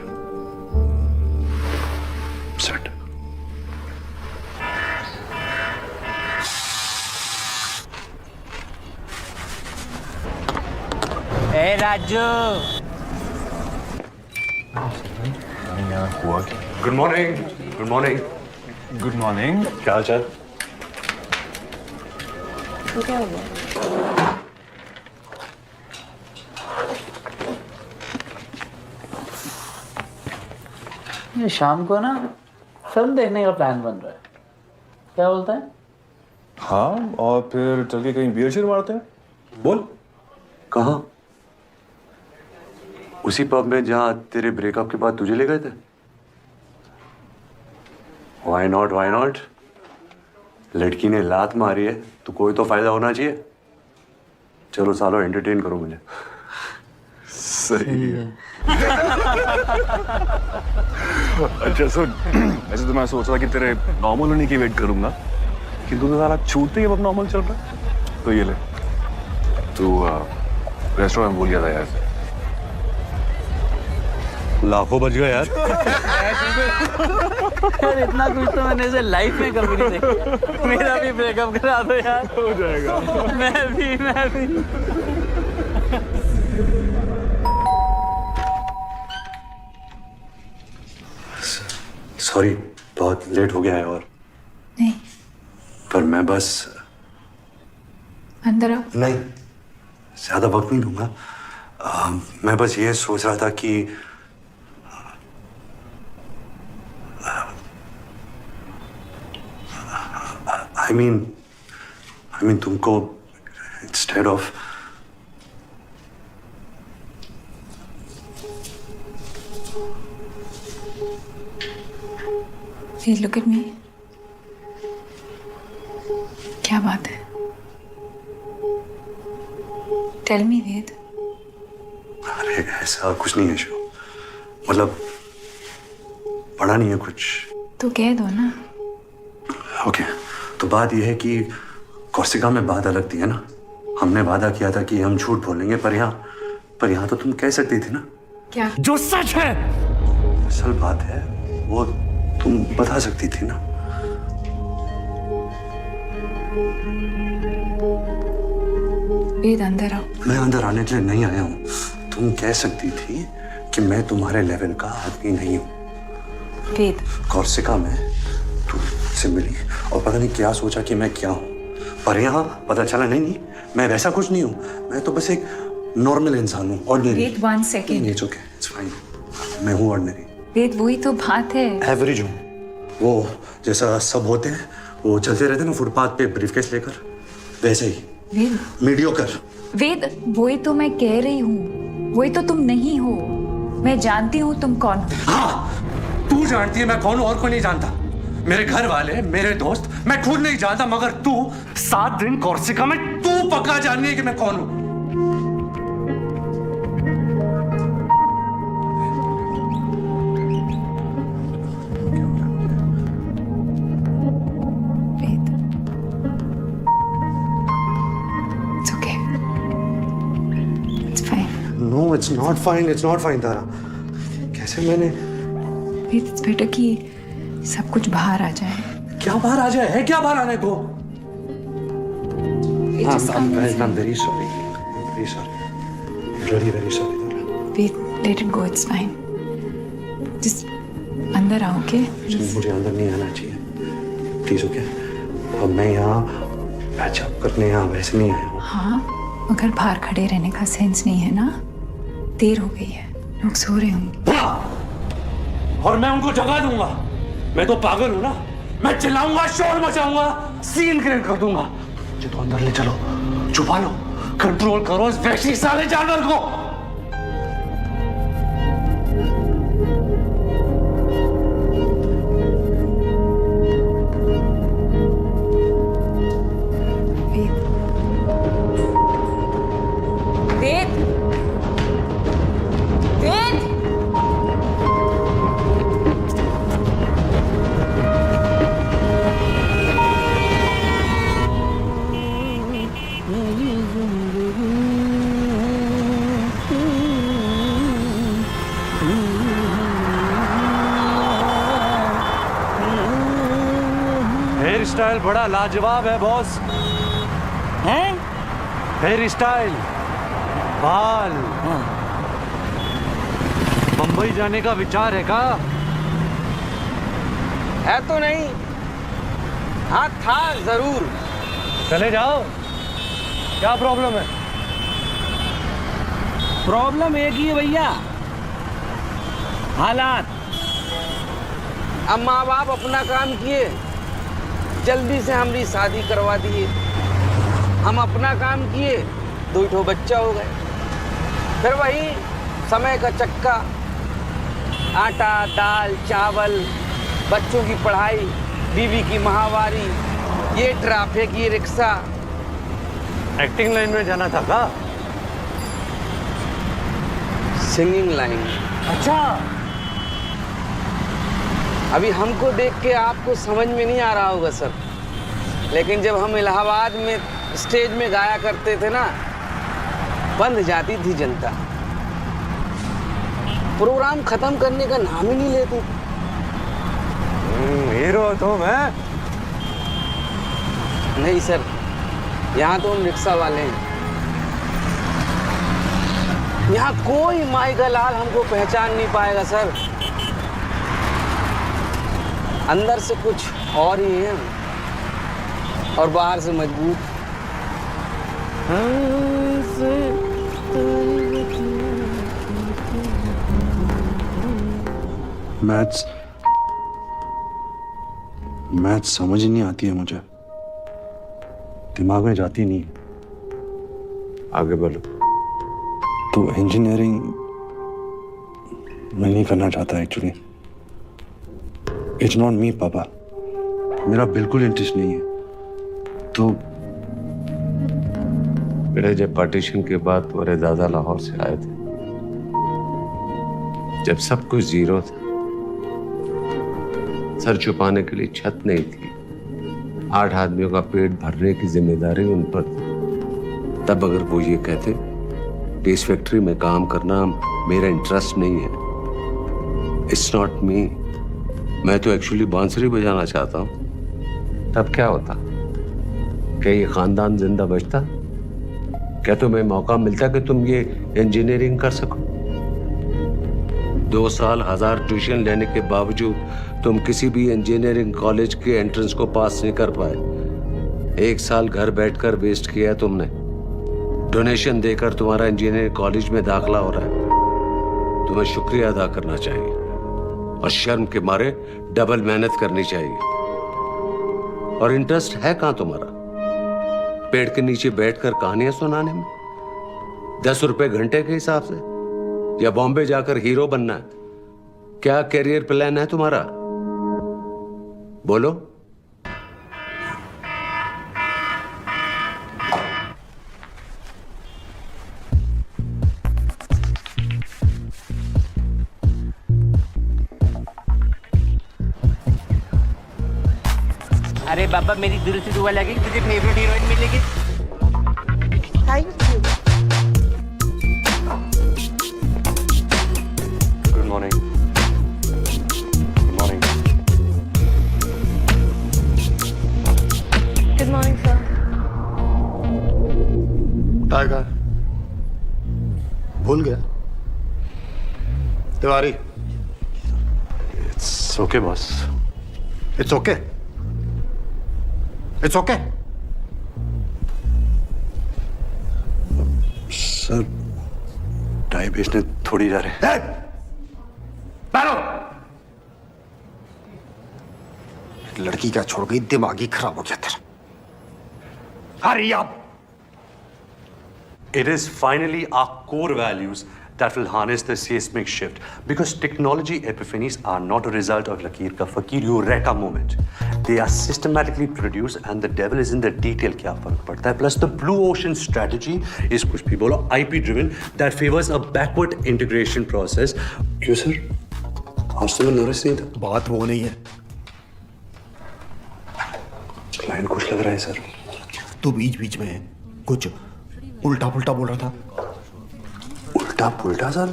Speaker 3: set.
Speaker 11: ए Raju
Speaker 3: good morning. Good morning.
Speaker 5: Good morning.
Speaker 3: क्या हाल चाल?
Speaker 11: ये शाम को ना फिल्म देखने का प्लान बन रहा है, क्या बोलता है?
Speaker 5: हाँ, और फिर चल के कहीं बियर शियर मारते हैं।
Speaker 3: बोल कहाँ? उसी पब में जहाँ तेरे ब्रेकअप के बाद तुझे ले गए थे। Why not? Why not? लड़की ने लात मारी है तो कोई तो फायदा होना चाहिए। चलो सालो एंटरटेन करो मुझे।
Speaker 5: सही है। अच्छा सुन, वैसे तो मैं सोच रहा कि तेरे नॉर्मल होने की वेट करूंगा, किंतु तो सारा छूटते ही अब नॉर्मल चल रहा है। तो ये ले, तू रेस्टोरेंट में भूल गया था यार।
Speaker 3: लाखों बच गए यार।
Speaker 11: यार इतना कुछ तो मैंने इसे लाइफ में कभी नहीं देखा। मेरा भी ब्रेकअप करा दो यार।
Speaker 5: हो जाएगा।
Speaker 11: मैं भी
Speaker 3: सॉरी, बहुत लेट हो गया है। और
Speaker 6: नहीं,
Speaker 3: पर मैं बस
Speaker 6: अंदर आओ।
Speaker 3: नहीं, ज्यादा वक्त नहीं लूंगा। मैं बस ये सोच रहा था कि I mean तुमको instead of
Speaker 6: Hey, look at me. क्या बात है? Tell me, वेद।
Speaker 3: अरे ऐसा कुछ नहीं है शो, मतलब पढ़ा नहीं है कुछ।
Speaker 6: तो कह दो ना।
Speaker 3: ओके, तो बात यह है कि कोर्सिका में बात अलग थी है ना। हमने वादा किया था कि हम झूठ बोलेंगे, पर यहाँ तो तुम कह सकती थी ना।
Speaker 6: क्या?
Speaker 5: जो सच है।
Speaker 3: असल बात है वो तुम बता सकती थी ना।
Speaker 6: वेद अंदर आओ।
Speaker 3: मैं अंदर आने के लिए नहीं आया हूँ। तुम कह सकती थी कि मैं तुम्हारे लेवल का आदमी नहीं हूँ।
Speaker 6: वेद,
Speaker 3: कोर्सिका में तुमसे मिली और पता नहीं क्या सोचा कि मैं क्या हूँ, पर यहाँ पता चला नहीं, मैं वैसा कुछ नहीं हूँ। मैं तो बस एक नॉर्मल इंसान हूँ, ordinary.
Speaker 6: Ved, 1 second.
Speaker 3: It's okay, it's fine. मैं हूँ ऑर्डिनरी।
Speaker 6: वेद, वही तो बात है।
Speaker 3: एवरेज हूँ, वो जैसा सब होते हैं, वो चलते रहते हैं ना फुटपाथ पे ब्रीफकेस लेकर, वैसे ही।
Speaker 6: वेद,
Speaker 3: मीडियोकर।
Speaker 6: वेद, वही तो मैं कह रही हूँ, वही तो तुम नहीं हो। मैं जानती हूँ तुम कौन हो।
Speaker 3: हाँ, तू जानती है मैं कौन हूँ और कोई नहीं जानता। मेरे घर वाले, मेरे दोस्त, मैं खुद नहीं जानता, मगर तू 7 दिन कोर्सिका में तू पक्का जाननी है कि मैं कौन हूँ। No, it's not fine. It's not fine, तारा। कैसे मैंने?
Speaker 6: It's better कि सब कुछ बाहर आ जाए।
Speaker 3: क्या बाहर आ जाए? है क्या बाहर आने को? I'm very sorry. Very sorry. Really very sorry, Tara.
Speaker 6: Wait, let it go. It's fine. Just अंदर आओ, okay?
Speaker 3: मुझे अंदर नहीं आना चाहिए, प्लीज, ओके? अब मैं यहाँ पैचअप करने यहाँ वैसे नहीं आया हूँ।
Speaker 6: हाँ, मगर बाहर खड़े रहने का सेंस नहीं है ना। देर हो गई है, लोग सो रहे होंगे।
Speaker 3: और मैं उनको जगा दूंगा। मैं तो पागल हूँ ना। मैं चिल्लाऊंगा, शोर मचाऊंगा, सीन क्रिएट कर दूंगा। मुझे तो अंदर ले चलो, छुपा लो, कंट्रोल करो इस वैसी साले जानवर को।
Speaker 5: हेयर स्टाइल बड़ा लाजवाब है बॉस।
Speaker 11: हैं?
Speaker 5: हेयर स्टाइल बाल मुंबई जाने का विचार है का?
Speaker 14: है तो नहीं, हाँ था जरूर।
Speaker 5: चले जाओ, क्या प्रॉब्लम है?
Speaker 14: प्रॉब्लम एक ही है भैया, हालात। अब माँ बाप अपना काम किए, जल्दी से हमारी शादी करवा दिए। हम अपना काम किए, 2 बच्चा हो गए। फिर वही समय का चक्का, आटा दाल चावल, बच्चों की पढ़ाई, बीवी की माहवारी, ये ट्रैफिक, ये रिक्शा।
Speaker 5: एक्टिंग लाइन में जाना था का?
Speaker 14: Singing line.
Speaker 5: अच्छा,
Speaker 14: अभी हमको देख के आपको समझ में नहीं आ रहा होगा सर, लेकिन जब हम इलाहाबाद में स्टेज में गाया करते थे ना, बंद जाती थी जनता, प्रोग्राम खत्म करने का नाम ही नहीं लेती।
Speaker 5: हीरो तो मैं
Speaker 14: नहीं सर, यहाँ तो हम रिक्शा वाले हैं। यहाँ कोई माई का लाल हमको पहचान नहीं पाएगा सर। अंदर से कुछ और ही है और बाहर से मजबूत।
Speaker 13: मैथ्स समझ ही नहीं आती है मुझे, दिमाग में जाती नहीं।
Speaker 3: आगे बोलो।
Speaker 13: तो इंजीनियरिंग मैं नहीं करना चाहता एक्चुअली। इट्स नॉट मी पापा, मेरा बिल्कुल इंटरेस्ट नहीं है। तो
Speaker 3: बेटे, जब पार्टीशन के बाद तुम्हारे दादा लाहौर से आए थे, जब सब कुछ जीरो था, सर छुपाने के लिए छत नहीं थी, 8 आदमियों का पेट भरने की जिम्मेदारी उन पर थी, तब अगर वो ये कहते कि इस फैक्ट्री में काम करना मेरा इंटरेस्ट नहीं है, इट्स नॉट मी, मैं तो एक्चुअली बांसुरी बजाना चाहता हूं, तब क्या होता? क्या ये खानदान जिंदा बचता? क्या तुम्हें मौका मिलता कि तुम ये इंजीनियरिंग कर सको? 2 साल 1000 ट्यूशन लेने के बावजूद तुम किसी भी इंजीनियरिंग कॉलेज के एंट्रेंस को पास नहीं कर पाए। 1 साल घर बैठकर वेस्ट किया है तुमने। डोनेशन देकर तुम्हारा इंजीनियरिंग कॉलेज में दाखला हो रहा है। तुम्हें शुक्रिया अदा करना चाहिए और शर्म के मारे डबल मेहनत करनी चाहिए। और इंटरेस्ट है कहां तुम्हारा? पेड़ के नीचे बैठकर कहानियां सुनाने में, 10 रुपए घंटे के हिसाब से, या बॉम्बे जाकर हीरो बनना है? क्या करियर प्लान है तुम्हारा? बोलो।
Speaker 14: अरे बाबा, मेरी दिल से दुआ लगी, तुझे फेवरेट हीरोइन मिलेगी।
Speaker 12: Thank you.
Speaker 3: Good morning. Good morning.
Speaker 12: Good morning sir.
Speaker 13: Tiger भूल गया? Tiwari.
Speaker 3: It's okay boss.
Speaker 13: It's okay. It's okay sir, tie बेचने थोड़ी जा रहे हैं। लड़की क्या छोड़ गई, दिमाग ही खराब हो गया तेरा।
Speaker 5: Hurry up. It is finally our core values that will harness the seismic shift, because technology epiphanies are not a result of Lakir ka Fakir Eureka moment. They are systematically produced and the devil is in the detail. क्या फर्क पड़ता है? Plus the blue ocean strategy is कुछ भी बोलो IP driven that favors a backward integration process.
Speaker 13: क्यों sir? आज तो मैं नर्वस नहीं था। बात वो नहीं है। क्लाइंट खुश लग रहा है सर। तू बीच बीच में कुछ उल्टा पुल्टा बोल रहा था। उल्टा पुल्टा sir?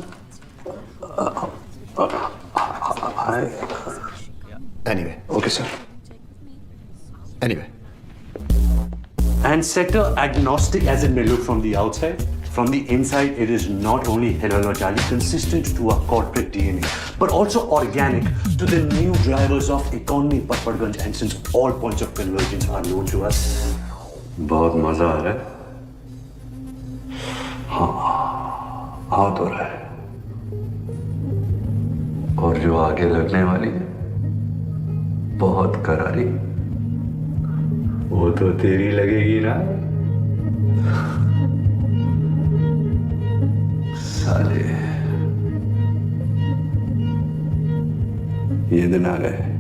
Speaker 13: Anyway, okay sir. Anyway.
Speaker 5: And sector agnostic as it may look from the outside,
Speaker 3: From the inside, it is not only heterologically consistent to our corporate DNA, but also organic to the new drivers of economy, Patparganj, and since all points of convergence are known to us. बहुत मजा आ रहा है। हाँ, आ तो रहा है। और जो आगे लगने वाली है, बहुत करारी, वो तो तेरी लगेगी ना। साले, ये दिन आ गए।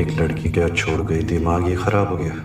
Speaker 3: एक लड़की क्या छोड़ गई, दिमाग ही खराब हो गया।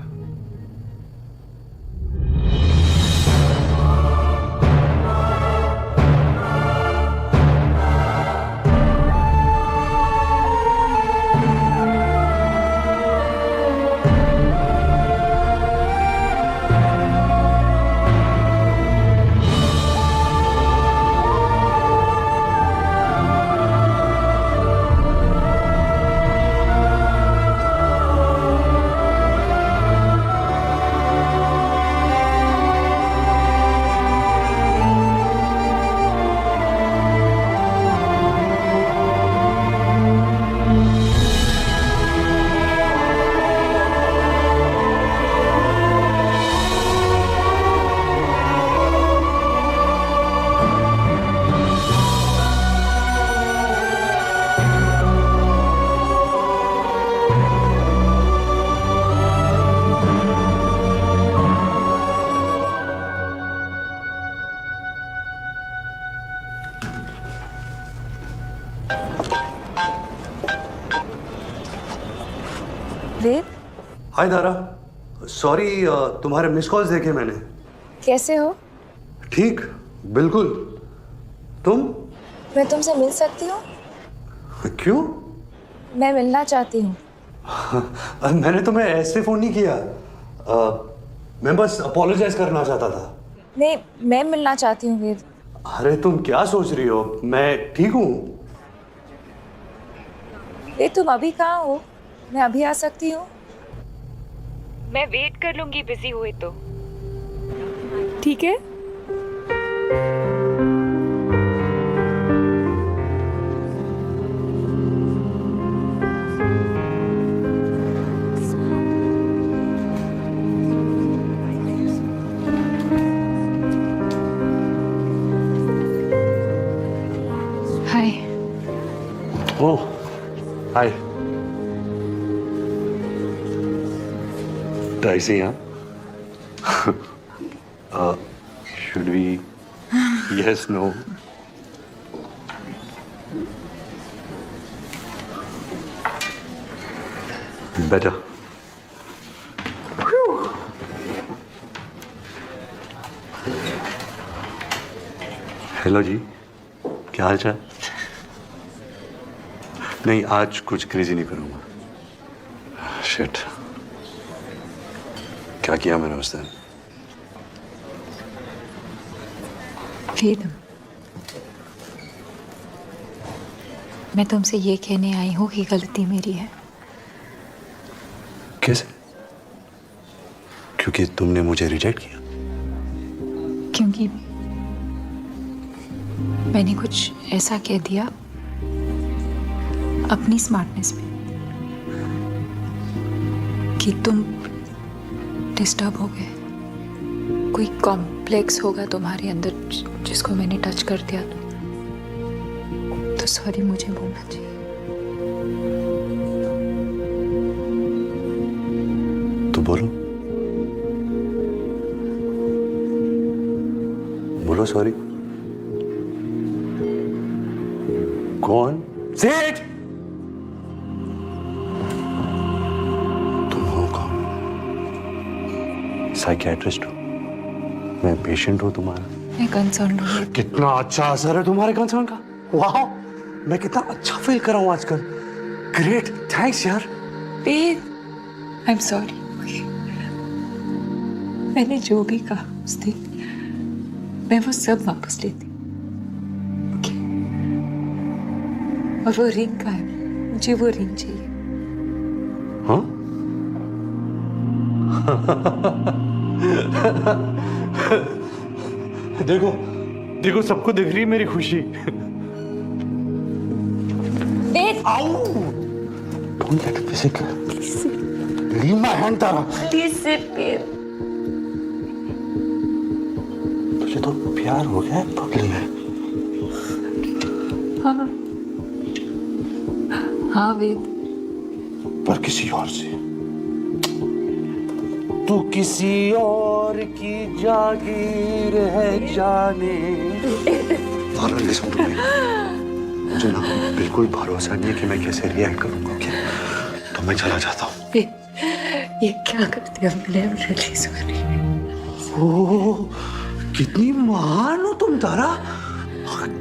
Speaker 6: वेद,
Speaker 3: हाय दारा, सॉरी, तुम्हारे मिस कॉल्स देखे मैंने।
Speaker 6: कैसे हो?
Speaker 3: ठीक, बिल्कुल। तुम?
Speaker 6: मैं तुमसे मिल सकती हूँ?
Speaker 3: क्यों?
Speaker 6: मैं मिलना चाहती हूँ।
Speaker 3: मैंने तुम्हें ऐसे फोन नहीं किया। मैं बस अपोलोजाइज करना चाहता था।
Speaker 6: नहीं, मैं मिलना चाहती हूँ वेद।
Speaker 3: अरे तुम क्या सोच रही हो? मैं ठीक हूँ।
Speaker 6: वेद, तुम अभी कहाँ हो? मैं अभी आ सकती हूँ?
Speaker 1: मैं वेट कर लूंगी, बिजी हुए तो। ठीक है?
Speaker 6: Hi.
Speaker 3: Oh, hi. Dicey, huh? Should we? Yes, no. Better. Hello ji, क्या हाल चाल? नहीं, आज कुछ क्रेजी नहीं करूँगा। शिट, क्या किया मैंने उस दिन?
Speaker 6: वेद, मैं तुमसे ये कहने आई हूँ कि गलती मेरी है।
Speaker 3: कैसे? क्योंकि तुमने मुझे रिजेक्ट किया?
Speaker 6: क्योंकि मैंने कुछ ऐसा कह दिया अपनी स्मार्टनेस में कि तुम डिस्टर्ब हो गए। कोई कॉम्प्लेक्स होगा तुम्हारे अंदर जिसको मैंने टच कर दिया तो सॉरी, मुझे बोलना चाहिए।
Speaker 3: तो बोलो, बोलो सॉरी। कौन? Say it! तुम हो कौन? साइकियाट्रिस्ट हो? मैं पेशेंट हूँ तुम्हारा।
Speaker 6: मैं कंसर्न हूँ।
Speaker 3: कितना अच्छा असर है तुम्हारे कंसर्न का। वाह, मैं कितना अच्छा फील कर रहा हूँ आजकल। ग्रेट, थैंक्स यार।
Speaker 6: वेद, आई एम सॉरी। मैंने जो भी कहा उस दिन, मैं वो सब वापस लेती। और वो रिंग का है, मुझे वो रिंग चाहिए।
Speaker 3: हाँ?
Speaker 5: देखो देखो, सबको दिख रही है मेरी खुशी।
Speaker 13: Ow! Don't get physical. Leave my hand, Tara.
Speaker 4: Please sit, babe.
Speaker 13: तुझे तो प्यार हो गया है पगली में।
Speaker 4: हाँ वेद।
Speaker 13: पर किसी और से। तू किसी और की जागीर है जाने। तारा, listen to me. मुझे ना बिल्कुल भरोसा नहीं है कि मैं कैसे रिएक्ट करूंगा। तो मैं चला जाता हूँ।
Speaker 4: ये क्या करते हो? Really sorry.
Speaker 13: ओह, कितनी महान हो तुम तारा।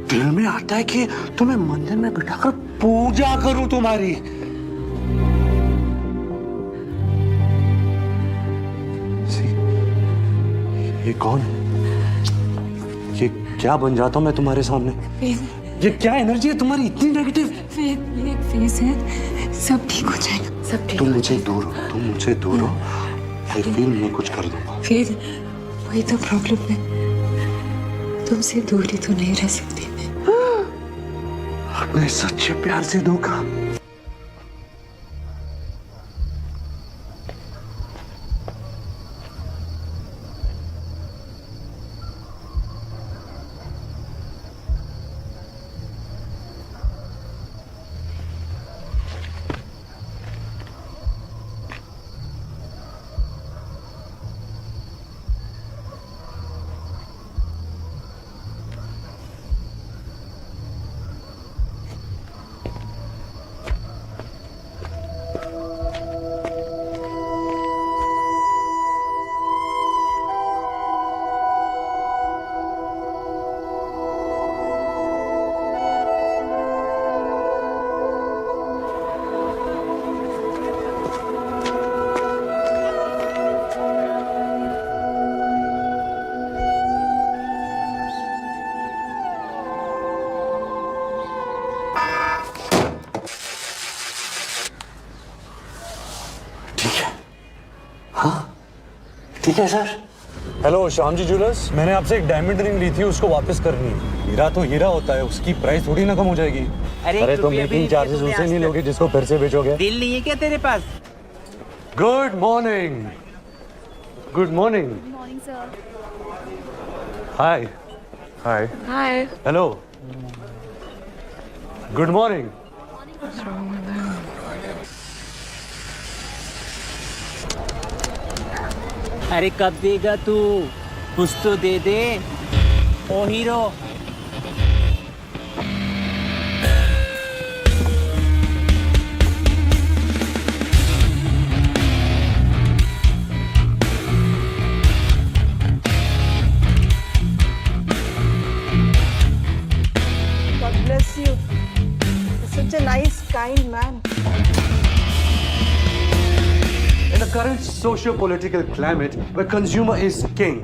Speaker 13: दिल में आता है कि तुम्हें मंदिर में बिठाकर पूजा करूं तुम्हारी। ये कौन है? ये क्या बन जाता हूं मैं तुम्हारे सामने? ये क्या एनर्जी है तुम्हारी इतनी नेगेटिव?
Speaker 4: ये एक फेस है, सब ठीक हो जाएगा, सब ठीक।
Speaker 13: तुम मुझे दूर हो, तुम मुझे दूर हो। आई फील मैं कुछ कर दूंगा।
Speaker 4: फिर वही तो प्रॉब्लम है, तुमसे दूरी तो नहीं रह सकती मैं।
Speaker 13: अपने सच्चे प्यार से धोखा। ठीक है sir.
Speaker 3: Hello Shyam ji jewellers, मैंने आपसे एक डायमंड रिंग ली थी, उसको वापस करनी है। हीरा तो हीरा होता है, उसकी प्राइस थोड़ी ना कम हो जाएगी। अरे तो मेकिंग चार्जेस उसे नहीं लोगे जिसको फिर से बेचोगे?
Speaker 14: दिल नहीं है क्या तेरे पास?
Speaker 3: Good morning. Good morning. Hi hi
Speaker 4: hi.
Speaker 3: Hello, good morning.
Speaker 14: अरे कब देगा तू? कुछ तो दे दे ओ hero.
Speaker 12: God bless you. You're such a nice, kind man.
Speaker 3: In the current socio-political climate where consumer is king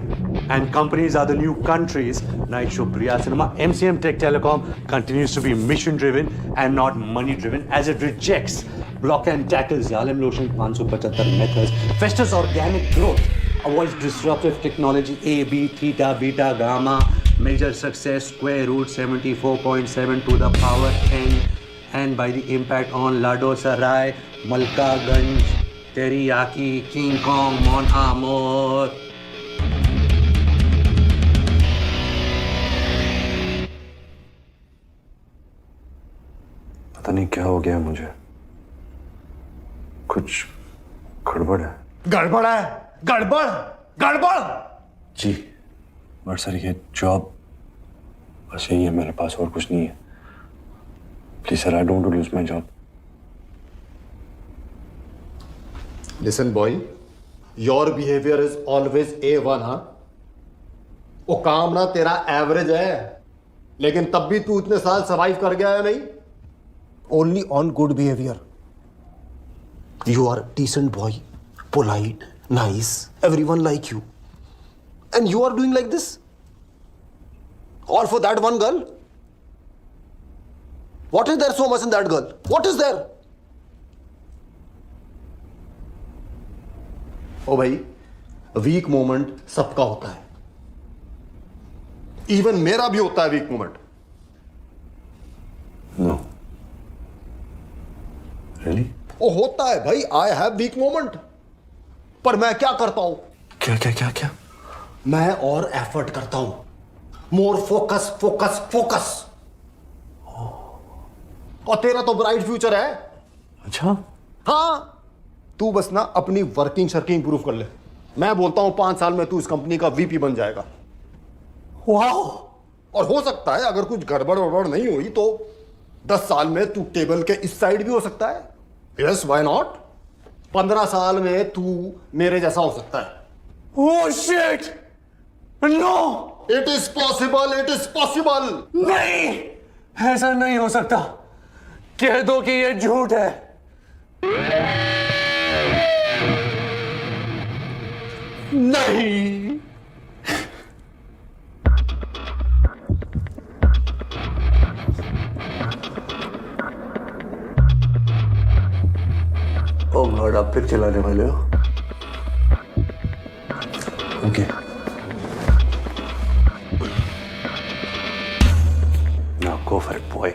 Speaker 3: and companies are the new countries, Night Show Priya Cinema MCM Tech Telecom continues to be mission-driven and not money-driven as it rejects block and tackle Xylem Lotion 575 methods, fosters organic growth, avoids disruptive technology A, B, theta, beta, gamma, measure success square root 74.7 to the power n, and by the impact on Lado Sarai, Malka Ganj, Teriyaki, King Kong, Mon Amour. पता नहीं क्या हो गया मुझे, कुछ गड़बड़ है।
Speaker 13: गड़बड़ है? गड़बड़ गड़बड़।
Speaker 3: जी बट सर ये जॉब बस यही है मेरे पास, और कुछ नहीं है। Please sir, I don't want to lose my job.
Speaker 13: Listen boy, your behavior is always A1 हाँ। वो काम ना तेरा एवरेज है, लेकिन तब भी तू इतने साल सर्वाइव कर गया है नहीं? Only on good behavior. You are a decent boy, polite, nice, everyone like you. And you are doing like this? All for that one girl? What is there so much in that girl? What is there? ओ भाई, week moment सबका होता है, even मेरा भी होता है week moment.
Speaker 3: No really?
Speaker 13: वो होता है भाई, आई हैव वीक मोमेंट। पर मैं क्या करता हूं?
Speaker 3: क्या क्या क्या क्या?
Speaker 13: मैं और एफर्ट करता हूं, मोर फोकस फोकस फोकस। और तेरा तो ब्राइट फ्यूचर है।
Speaker 3: अच्छा?
Speaker 13: हाँ, तू बस ना अपनी वर्किंग शर्किंग इंप्रूव कर ले। मैं बोलता हूं 5 साल में तू इस कंपनी का वीपी बन जाएगा।
Speaker 3: वाओ!
Speaker 13: और हो सकता है अगर कुछ गड़बड़ वड़बड़ नहीं हुई तो 10 साल में तू टेबल के इस साइड भी हो सकता है। Yes, why not? 15 साल में तू मेरे जैसा हो सकता है।
Speaker 3: Oh shit! No!
Speaker 13: It is possible, it is possible.
Speaker 3: नहीं, ऐसा नहीं हो सकता। कह दो कि ये झूठ है। नहीं। ओह गॉड, आप फिर चलाने वाले हो? Okay. Now go for it boy.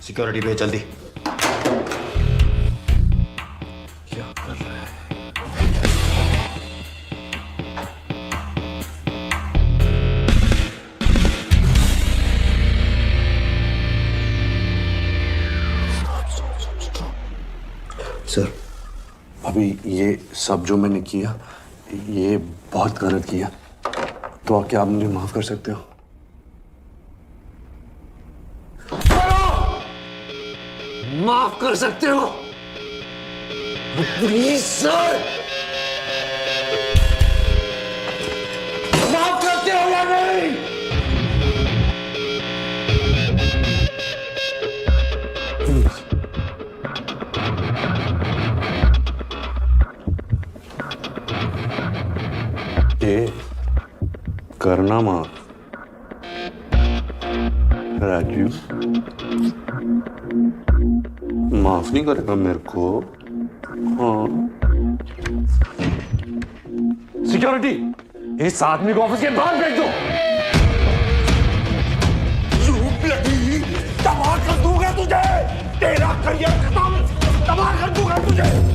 Speaker 13: Security पे जल्दी।
Speaker 3: क्या कर रहा है? सर, अभी ये सब जो मैंने किया, ये बहुत गलत किया। तो क्या आप मुझे माफ कर सकते हो? माफ कर सकते हो? प्लीज सर, माफ करते हो या नहीं? ये करना माफ राजू, माफ नहीं करेगा मेरे को। हाँ, सिक्योरिटी, इस आदमी को ऑफिस के बाहर भेज दो। तबाह कर दूंगा तुझे, तेरा करियर खत्म, तबाह कर दूंगा तुझे।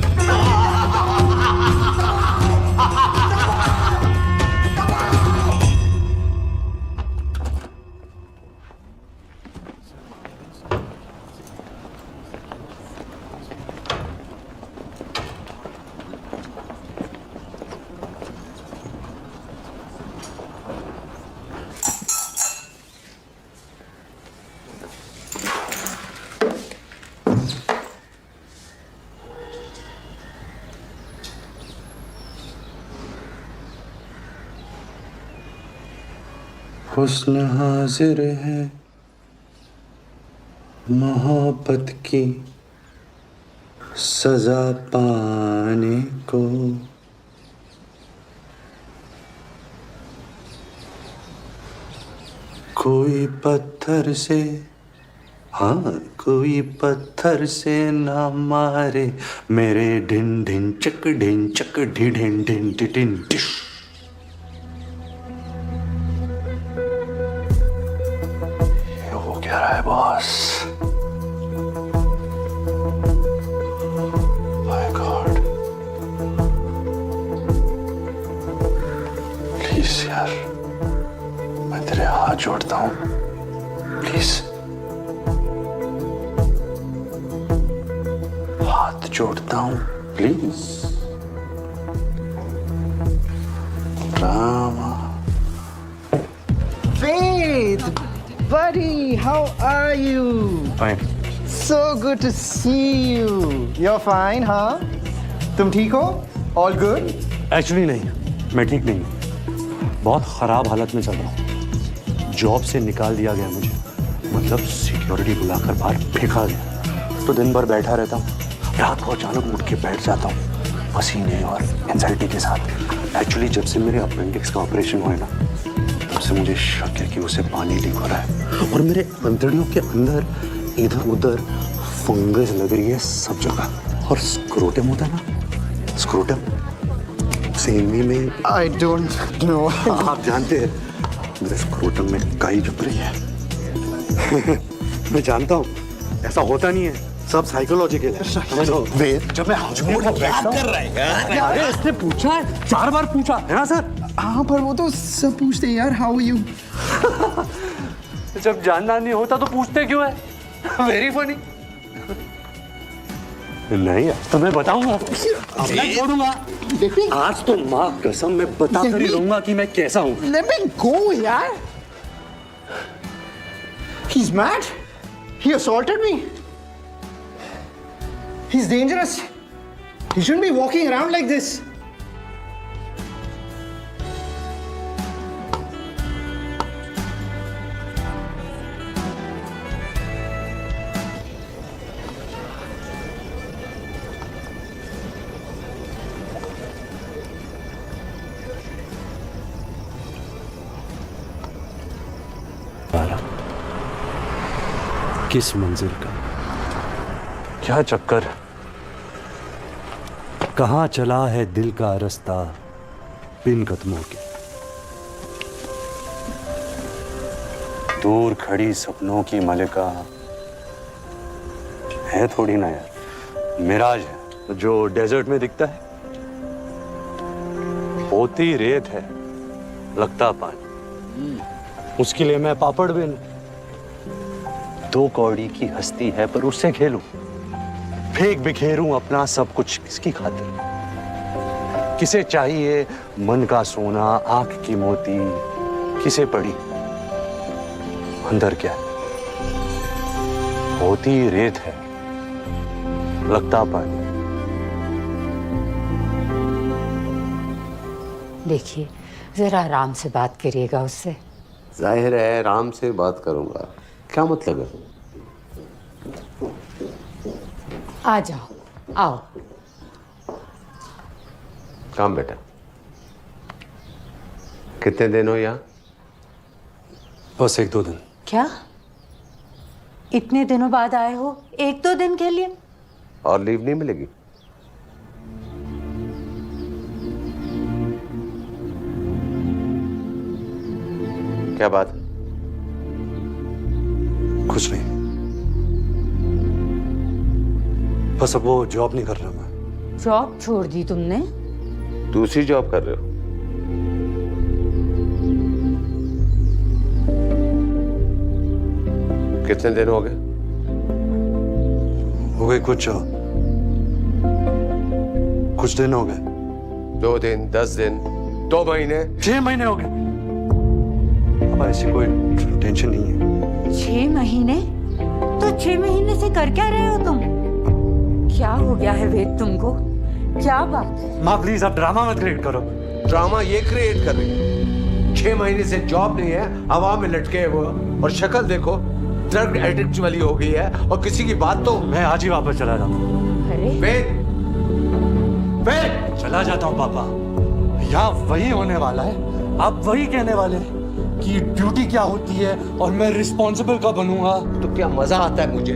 Speaker 3: हुस्न हाजिर है मोहब्बत की सजा पाने को। कोई पत्थर से, हाँ, कोई पत्थर से ना मारे मेरे ढिन ढिन चक ढि ढिन ढिन ढिन डिश। क्या रहा है बॉस? माय गॉड, प्लीज यार, मैं तेरे हाथ जोड़ता हूं, प्लीज हाथ जोड़ता हूं, please. Rama.
Speaker 15: Faith, buddy, how are you?
Speaker 3: Fine.
Speaker 15: So good to see you. You're fine, huh? तुम ठीक हो? All good?
Speaker 3: एक्चुअली नहीं, मैं ठीक नहीं, बहुत खराब हालत में चल रहा हूँ। जॉब से निकाल दिया गया मुझे, मतलब सिक्योरिटी बुलाकर बाहर फेंका गया। तो दिन भर बैठा रहता हूँ, रात को अचानक उठ के बैठ जाता हूँ, पसीने और एंजाइटी के साथ। एक्चुअली जब से मेरे अपेंडिक्स का ऑपरेशन हुआ है ना, तब से मुझे शक है कि उसे पानी लीक हो रहा है और मेरे अंतड़ियों के अंदर इधर उधर फंगस लग रही है सब जगह। और स्क्रोटम होता है ना, स्क्रोटम, सेमी में
Speaker 15: I don't know.
Speaker 3: आप जानते हैं मेरे स्क्रोटम में काई जम रही है। मैं जानता हूँ ऐसा होता नहीं है, सब साइकोलॉजिकल है। समझो वेद, जब मैं झूठ बैठता हूँ, अरे इसने पूछा है, 4 बार पूछा है ना सर?
Speaker 15: हाँ पर वो तो सब पूछते हैं यार, हाउ यू?
Speaker 5: जब जानना नहीं होता तो पूछते क्यों है? Very funny. नहीं तो मैं बताऊंगा, मैं छोड़ूंगा। आज तो माँ कसम मैं बता कर ही रहूंगा कि मैं कैसा हूँ।
Speaker 15: Let me go यार। He's mad. He assaulted me. He's dangerous. He shouldn't be walking around like this.
Speaker 5: किस मंजिल का क्या चक्कर, कहाँ चला है दिल का रास्ता बिन कदमों के।
Speaker 3: दूर खड़ी सपनों की मलिका है थोड़ी ना यार, मिराज है जो डेजर्ट में दिखता है। होती रेत है, लगता पानी, उसके लिए मैं पापड़ बिन 2 कौड़ी की हस्ती है, पर उससे खेलूं, फेंक बिखेरूं अपना सब कुछ किसकी खातिर? किसे चाहिए मन का सोना, आंख की मोती, किसे पड़ी अंदर क्या है? होती रेत है, लगता पानी।
Speaker 16: देखिए जरा आराम से बात करिएगा उससे।
Speaker 17: जाहिर है आराम से बात करूंगा, क्या मतलब है?
Speaker 16: आ जाओ, आओ।
Speaker 17: काम बेटा, कितने दिन हो यहाँ?
Speaker 3: बस 1-2 दिन।
Speaker 16: क्या इतने दिनों बाद आए हो? 1-2 दिन के लिए?
Speaker 17: और लीव नहीं मिलेगी? क्या बात?
Speaker 3: कुछ नहीं, बस अब वो जॉब नहीं कर रहा मैं।
Speaker 16: जॉब छोड़ दी तुमने?
Speaker 17: दूसरी जॉब कर रहे हो? कितने दिन हो गए?
Speaker 3: हो गए कुछ दिन हो गए।
Speaker 17: 2 दिन, 10 दिन, 2 महीने,
Speaker 3: 6 महीने हो गए। अब ऐसी कोई टेंशन नहीं है।
Speaker 16: 6 महीने? तो 6 महीने से कर क्या रहे हो तुम? क्या हो गया है वेद तुमको? क्या बात है?
Speaker 5: माँ प्लीज आप ड्रामा मत क्रिएट करो।
Speaker 17: ड्रामा ये क्रिएट कर रही है। 6 महीने से जॉब नहीं है, हवा में लटके हुए, और शक्ल देखो ड्रग एडिक्ट वाली हो गई है, और किसी की बात तो।
Speaker 5: मैं आज ही वापस चला जाता हूँ।
Speaker 16: अरे
Speaker 17: वेद, वेद,
Speaker 5: चला जाता हूँ पापा। यहाँ वही होने वाला है, आप वही कहने वाले हैं कि ड्यूटी क्या होती है और मैं रिस्पॉन्सिबल कब बनूंगा।
Speaker 17: तो क्या मजा आता है मुझे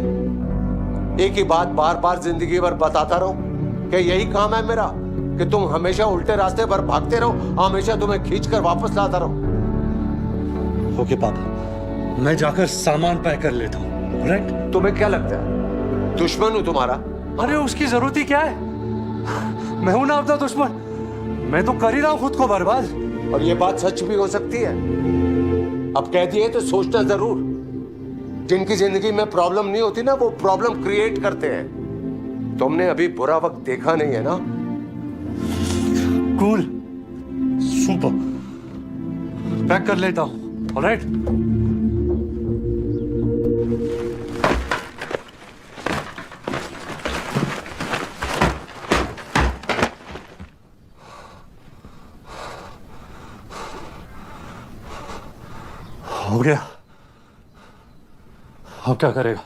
Speaker 17: एक ही बात बार बार जिंदगी भर बताता रहूं? क्या यही काम है मेरा कि तुम हमेशा उल्टे रास्ते पर भागते रहो, हमेशा तुम्हें खींचकर वापस लाता रहूं?
Speaker 5: ओके पापा, मैं जाकर सामान पैक कर लेता हूँ। राइट?
Speaker 17: तुम्हें क्या लगता है दुश्मन हूं तुम्हारा?
Speaker 5: अरे उसकी जरूरत ही क्या है, मैं हूं ना अपना दुश्मन। मैं तो कर ही रहा हूं खुद को बर्बाद।
Speaker 17: और ये बात सच भी हो सकती है। अब कह दिए तो सोचना जरूर। जिनकी जिंदगी में प्रॉब्लम नहीं होती ना, वो प्रॉब्लम क्रिएट करते हैं। तुमने अभी बुरा वक्त देखा नहीं है ना?
Speaker 5: कूल, सुपर, पैक कर लेता हूं। ऑलराइट? हो गया। अब क्या करेगा?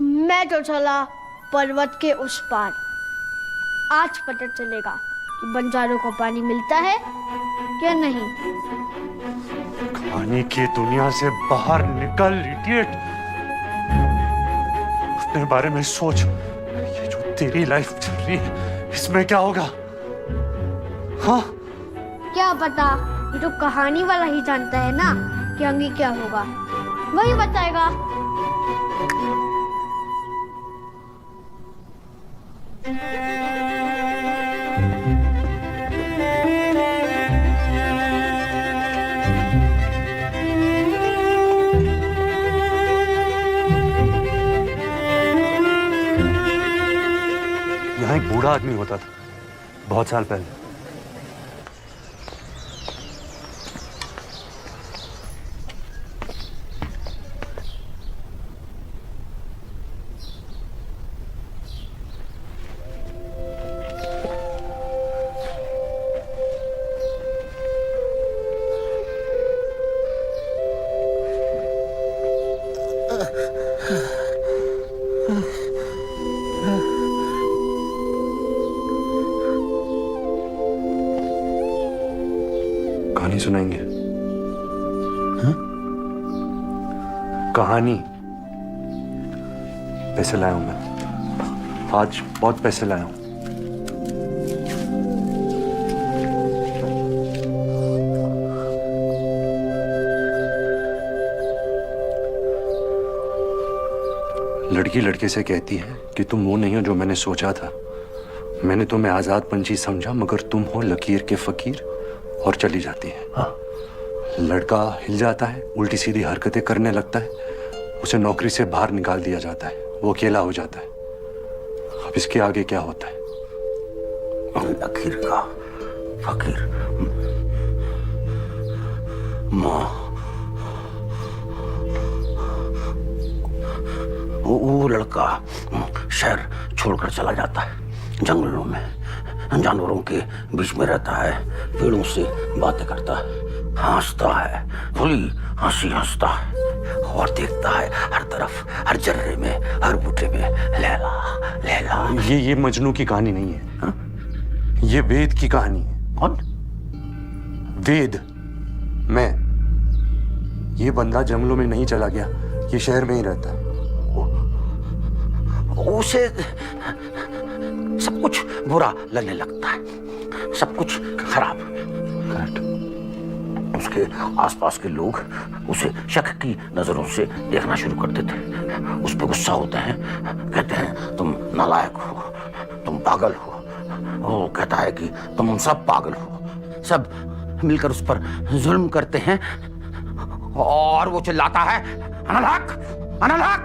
Speaker 7: मैं तो चला पर्वत के उस पार। आज पता चलेगा कि बंजारों को पानी मिलता है या नहीं।
Speaker 5: खाने की दुनिया से बाहर निकल इडियट। अपने बारे में सोच। ये जो तेरी लाइफ चल रही है इसमें क्या होगा? हाँ?
Speaker 7: क्या पता, ये तो कहानी वाला ही जानता है ना कि आगे क्या होगा, वही बताएगा।
Speaker 3: यहाँ एक बूढ़ा आदमी होता था बहुत साल पहले। कहानी सुनाएंगे? कहानी। पैसे लाया हूं मैं, आज बहुत पैसे लाया हूं। लड़की लड़के से कहती है कि तुम वो नहीं हो जो मैंने सोचा था। मैंने तुम्हें आजाद पंछी समझा, मगर तुम हो लकीर के फकीर, और चली जाती है। हाँ। लड़का हिल जाता है, उल्टी सीधी हरकतें करने लगता है, उसे नौकरी से बाहर निकाल दिया जाता है, वो अकेला हो जाता है। अब इसके आगे क्या होता है?
Speaker 18: लकीर का फकीर, माँ, वो लड़का शहर छोड़कर चला जाता है, जंगलों में जानवरों के बीच में रहता है, पेड़ों से बातें करता है, हंसता है, भली हंसी हंसता है, और देखता है हर तरफ, हर जर्रे में, हर बूटे में लैला लैला।
Speaker 3: ये मजनू की कहानी नहीं है। हा? ये वेद की कहानी है।
Speaker 18: कौन?
Speaker 3: वेद। मैं। ये बंदा जंगलों में नहीं चला गया, ये शहर में ही रहता है।
Speaker 18: उसे सब कुछ बुरा लगने लगता है, सब कुछ खराब। उसके आसपास के लोग उसे शक की नजरों से देखना शुरू कर देते हैं, उस पर गुस्सा होते हैं, कहते हैं तुम नालायक हो, तुम पागल हो। वो कहता है कि तुम सब पागल हो। सब मिलकर उस पर जुल्म करते हैं और वो चिल्लाता है, अनलहक अनलहक।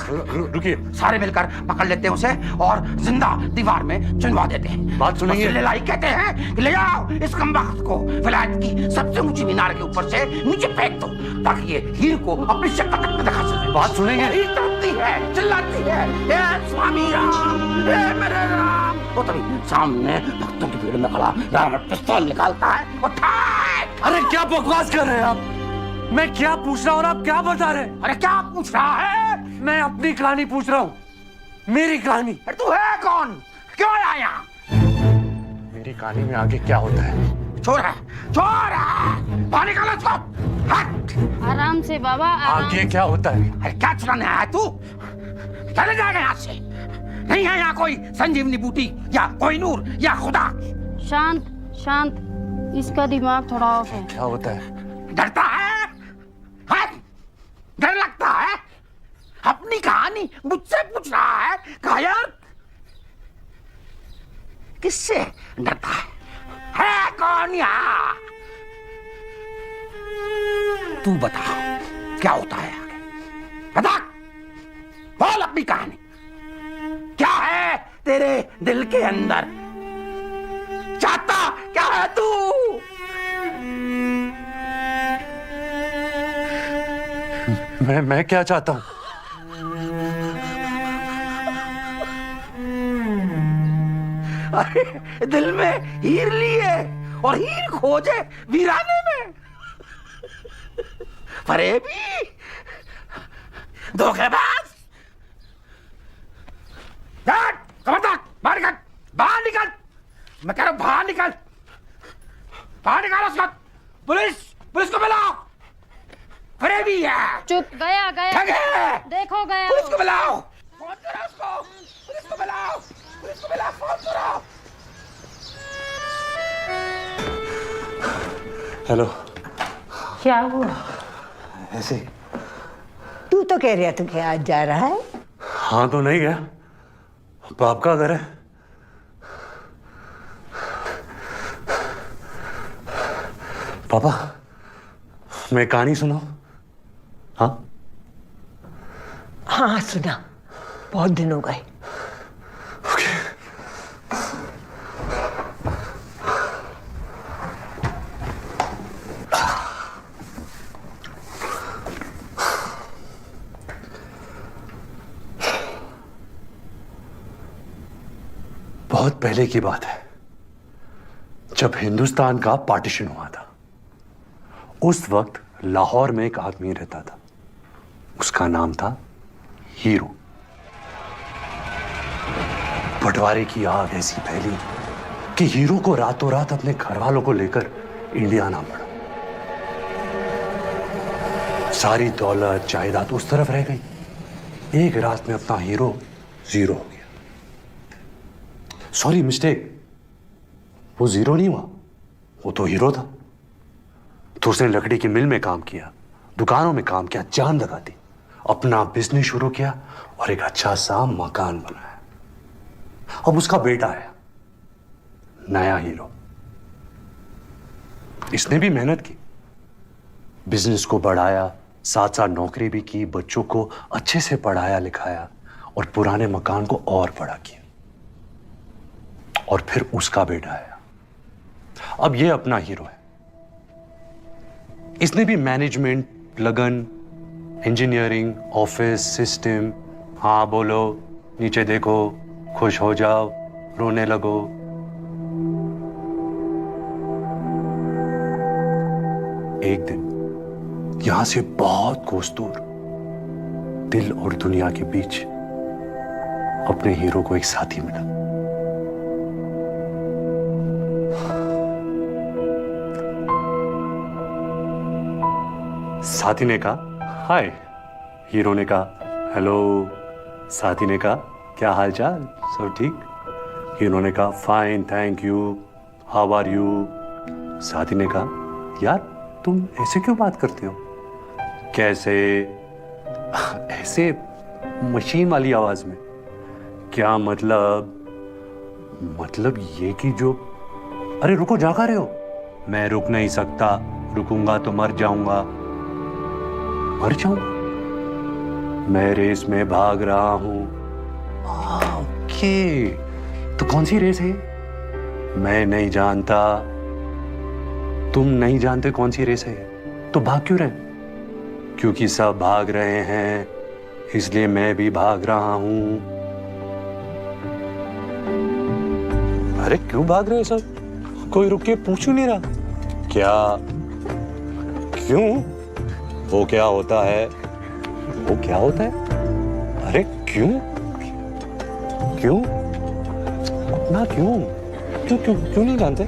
Speaker 3: रुकिए।
Speaker 18: सारे मिलकर पकड़ लेते हैं उसे और जिंदा दीवार में चुनवा देते हैं।
Speaker 3: बात सुनेंगे?
Speaker 18: लाई कहते हैं कि ले जाओ इस कमबख्त को विलायत की सबसे ऊंची मीनार के ऊपर से नीचे फेंक दो, ताकि ये हीर को अपनी शक्ल तक दिखा सके।
Speaker 3: बात सुनेंगे?
Speaker 18: हीर तड़पती है, चिल्लाती है, हे स्वामी राम, हे मेरे राम। वो तभी सामने भक्तों की भीड़ में खड़ा रावण पिस्तौल निकालता है, उठाए।
Speaker 3: अरे क्या बकवास कर रहे हैं आप? मैं क्या पूछ रहा हूँ और आप क्या बता रहे हैं?
Speaker 18: अरे क्या पूछ रहा है?
Speaker 3: मैं अपनी कहानी पूछ रहा हूँ, मेरी कहानी।
Speaker 18: तू है कौन? क्यों आया?
Speaker 3: मेरी कहानी में आगे क्या होता है?
Speaker 18: चोर है, चोर है, बाहर निकालो इसको। हट।
Speaker 7: आराम से बाबा, आराम।
Speaker 3: आगे क्या होता है?
Speaker 18: अरे क्या चुराने आया तू? चले जाएगा यहाँ से। नहीं है यहाँ कोई संजीवनी बूटी या कोई नूर या खुदा।
Speaker 7: शांत शांत, इसका दिमाग थोड़ा ऑफ है।
Speaker 3: क्या होता है?
Speaker 18: डरता है? डर लगता है? अपनी कहानी मुझसे पूछ रहा है? कायर, किससे डरता है कौन यहाँ? तू बता क्या होता है आगे, बता, बोल अपनी कहानी। क्या है तेरे दिल के अंदर? चाहता क्या है तू?
Speaker 3: मैं क्या चाहता हूँ?
Speaker 18: अरे दिल में हीर लिए और हीर खोजे वीराने में, फरेबी, धोखेबाज। खबरदार, बाहर निकल, बाहर निकल। मैं कह रहा हूं बाहर निकल, बाहर निकालो उसको। पुलिस को बुलाओ, फरेबी है।
Speaker 7: चुप, गया गया, देखो गया।
Speaker 18: पुलिस को बुलाओ, फोन करो उसको, पुलिस को बुलाओ, पुलिस को बुलाओ, फोन करो।
Speaker 3: हेलो।
Speaker 16: क्या हुआ?
Speaker 3: ऐसे।
Speaker 16: तू तो कह रहा था कि आज जा रहा है।
Speaker 3: हाँ तो नहीं गया, बाप का घर है। पापा, मैं कहानी सुनाऊं? हाँ
Speaker 16: हाँ सुना, बहुत दिन हो गए।
Speaker 3: बहुत पहले की बात है, जब हिंदुस्तान का पार्टीशन हुआ था। उस वक्त लाहौर में एक आदमी रहता था, उसका नाम था हीरो। बंटवारे की आग ऐसी फैली कि हीरो को रातों रात अपने घर वालों को लेकर इंडिया आना पड़ा। सारी दौलत जायदाद उस तरफ रह गई। एक रात में अपना हीरो जीरो हो गया। सॉरी, मिस्टेक, वो जीरो नहीं हुआ, वो तो हीरो था। तो उसने लकड़ी की मिल में काम किया, दुकानों में काम किया, जान लगा दी, अपना बिजनेस शुरू किया और एक अच्छा सा मकान बनाया। अब उसका बेटा आया, नया हीरो। इसने भी मेहनत की, बिजनेस को बढ़ाया, साथ साथ नौकरी भी की, बच्चों को अच्छे से पढ़ाया लिखाया और पुराने मकान को और बड़ा किया। और फिर उसका बेटा आया, अब ये अपना हीरो है। इसने भी मैनेजमेंट, लगन, इंजीनियरिंग, ऑफिस, सिस्टम, हाँ बोलो, नीचे देखो, खुश हो जाओ, रोने लगो। एक दिन यहां से बहुत कोस दूर, दिल और दुनिया के बीच, अपने हीरो को एक साथी मिला। साथी ने कहा हाय, हीरो ने कहा हेलो। साथी ने कहा क्या हालचाल, सब ठीक? हीरो ने कहा fine thank you, how are you? साथी ने कहा यार तुम ऐसे क्यों बात करते हो? कैसे? ऐसे मशीन वाली आवाज में। क्या मतलब? मतलब ये कि जो, अरे रुको, जा रहे हो? मैं रुक नहीं सकता, रुकूंगा तो मर जाऊंगा। मर जाऊंगा? मैं रेस में भाग रहा हूं। ओके, तो कौन सी रेस है? मैं नहीं जानता। तुम नहीं जानते कौन सी रेस है? तो भाग क्यों रहे? क्योंकि सब भाग रहे हैं, इसलिए मैं भी भाग रहा हूं। अरे क्यों भाग रहे हो सब? कोई रुक के पूछ नहीं रहा क्या? क्यों? वो क्या होता है? वो क्या होता है? अरे क्यों? क्यों? अपना क्यों? क्यों क्यों क्यों नहीं जानते?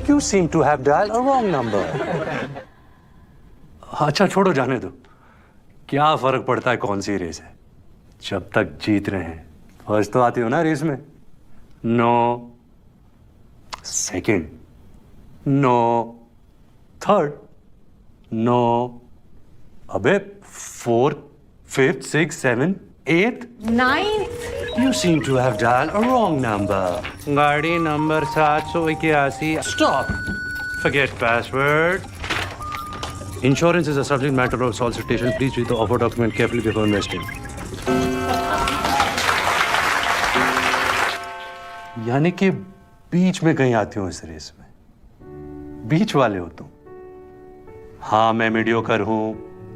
Speaker 3: You seem to have dialed a wrong number. अच्छा छोड़ो, जाने दो। क्या फर्क पड़ता है कौन सी रेस है, जब तक जीत रहे हैं। फर्स्ट तो आती हो ना रेस में? No. Second? No. Third? No. अबे fourth, fifth, six, seven, eight,
Speaker 16: ninth.
Speaker 3: You seem to have dialed a wrong number. गाड़ी number 781. Stop. Forget password. Insurance is a subject matter of solicitation. Please read the offer document carefully before investing. यानी कि बीच में कहीं आती हो इस race में, बीच वाले हो तुम। हाँ मैं मीडियोकर हूं,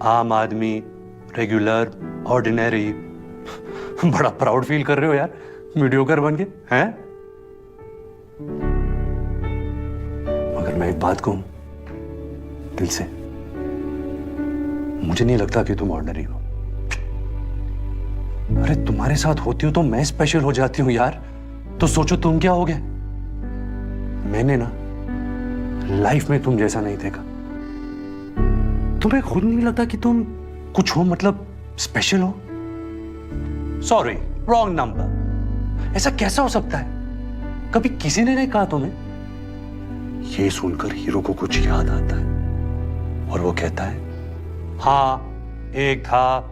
Speaker 3: आम आदमी, रेगुलर, ऑर्डिनरी। बड़ा प्राउड फील कर रहे हो यार, मीडियोकर बन के, हैं? मगर मैं एक बात कहूं दिल से, मुझे नहीं लगता कि तुम ऑर्डिनरी हो। अरे तुम्हारे साथ होती हो तो मैं स्पेशल हो जाती हूं यार। तो सोचो तुम क्या हो गए। मैंने ना लाइफ में तुम जैसा नहीं देखा। तुम्हें खुद नहीं लगता कि तुम कुछ हो, मतलब स्पेशल हो? Sorry, wrong number. ऐसा कैसा हो सकता है? कभी किसी ने नहीं कहा तुम्हें? ये सुनकर हीरो को कुछ याद आता है और वो कहता है, हाँ एक था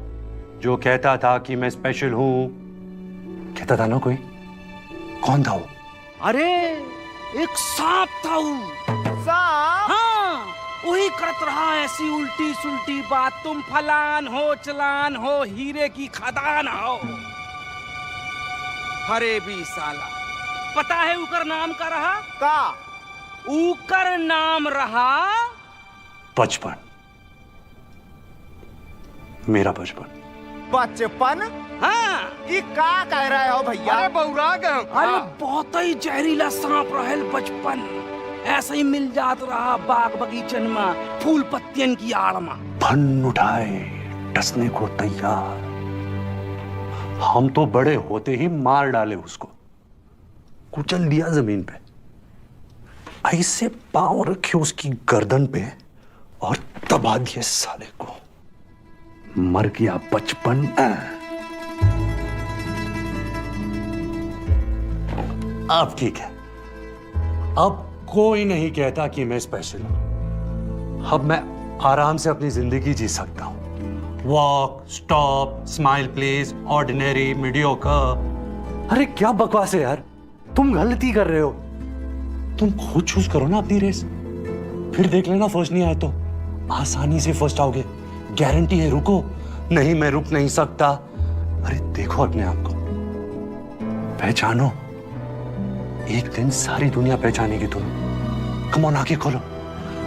Speaker 3: जो कहता था कि मैं स्पेशल हूं। कहता था ना कोई? कौन था वो?
Speaker 14: अरे एक सांप था वो।
Speaker 15: सांप?
Speaker 14: हाँ, वही करत रहा ऐसी उल्टी सुल्टी बात, तुम फलान हो चलान हो हीरे की खदान हो। अरे भी साला, पता है उकर नाम का रहा?
Speaker 15: का?
Speaker 14: उकर नाम रहा
Speaker 3: बचपन। मेरा बचपन।
Speaker 15: बचपन?
Speaker 14: हाँ।
Speaker 15: ये का कह रहे हो भैया?
Speaker 14: अरे बौरा गए। अरे बहुत ही जहरीला सांप रहल बचपन। ऐसे ही मिल जात रहा बाग बगीचन में, फूल पत्तियन की आड़ में।
Speaker 3: फन उठाए, टसने को तैयार। हम तो बड़े होते ही मार डाले उसको, कुचल दिया जमीन पे। ऐसे पांव रखे उसकी गर्दन पे और दबा दिए साले को। मर गया बचपन। अब ठीक है, अब कोई नहीं कहता कि मैं स्पेशल हूं। अब मैं आराम से अपनी जिंदगी जी सकता हूं। Walk, stop, smile please, ordinary, mediocre. अरे क्या बकवास है यार, तुम गलती कर रहे हो। तुम खुद चूज करो ना अपनी रेस, फिर देख लेना फर्स्ट नहीं आए तो आसानी से फर्स्ट आओगे, गारंटी है। रुको नहीं, मैं रुक नहीं सकता। अरे देखो अपने आप को, पहचानो। एक दिन सारी दुनिया पहचानेगी तुम्हें। कम ऑन, आंखें खोलो।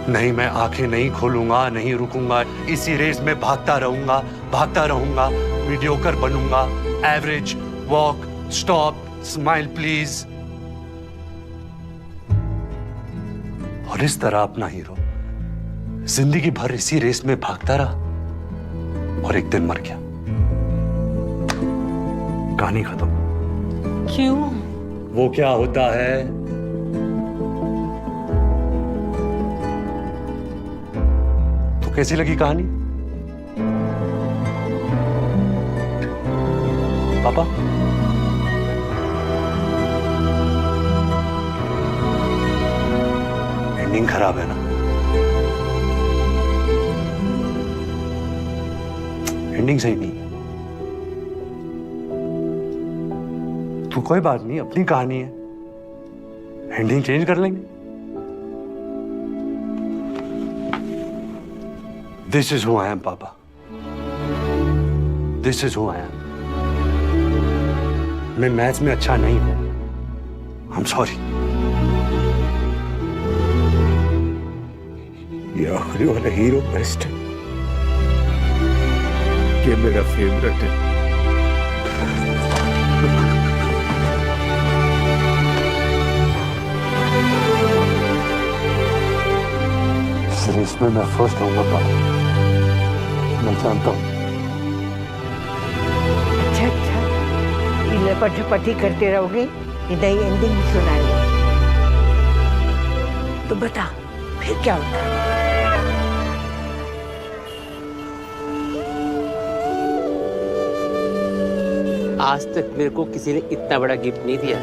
Speaker 3: नहीं, मैं आंखें नहीं खोलूंगा, नहीं रुकूंगा। इसी रेस में भागता रहूंगा, मीडियोकर बनूंगा। Average, walk, stop, smile please. और इस तरह अपना हीरो जिंदगी भर इसी रेस में भागता रहा और एक दिन मर गया। कहानी खत्म।
Speaker 16: क्यों?
Speaker 3: वो क्या होता है? तो कैसी लगी कहानी पापा? एंडिंग खराब है ना? एंडिंग सही नहीं। तो कोई बात नहीं, अपनी कहानी है, एंडिंग चेंज कर लेंगे। This is who I am पापा, this is who I am. मैं मैथ्स में अच्छा नहीं हूं, आई एम सॉरी।
Speaker 17: ये आखिरी वाला हीरो बेस्ट है, ये मेरा फेवरेट है।
Speaker 3: इस रेस में मैं फर्स्ट होऊंगा पापा, मैं जानता हूं।
Speaker 16: अच्छा, ये लपट-झपटी करते रहोगे, इधर एंडिंग सुनाएंगे। तो बता, फिर क्या होता है?
Speaker 19: आज तक मेरे को किसी ने इतना बड़ा गिफ्ट नहीं दिया।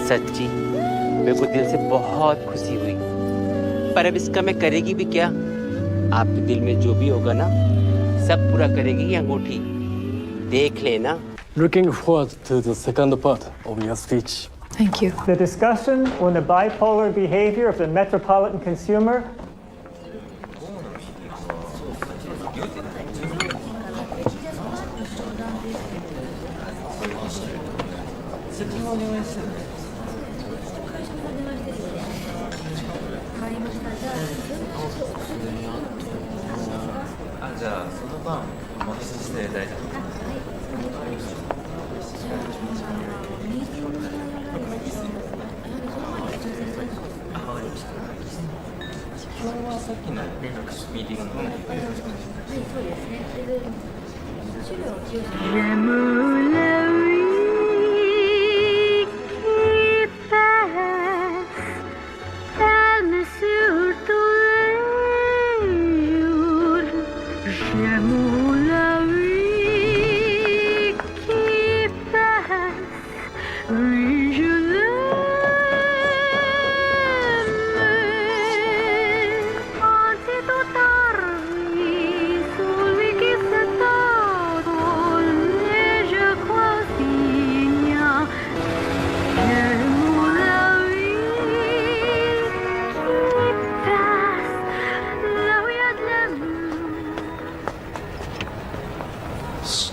Speaker 19: सच्ची मेरे को दिल से बहुत खुशी हुई। पर अब इसका मैं करेगी भी क्या? आपके दिल में जो भी होगा ना, सब पूरा करेगी ये अंगूठी। देख लेना।
Speaker 20: Looking forward to the second part of your speech.
Speaker 6: Thank you.
Speaker 21: The discussion on the bipolar behavior of the metropolitan consumer.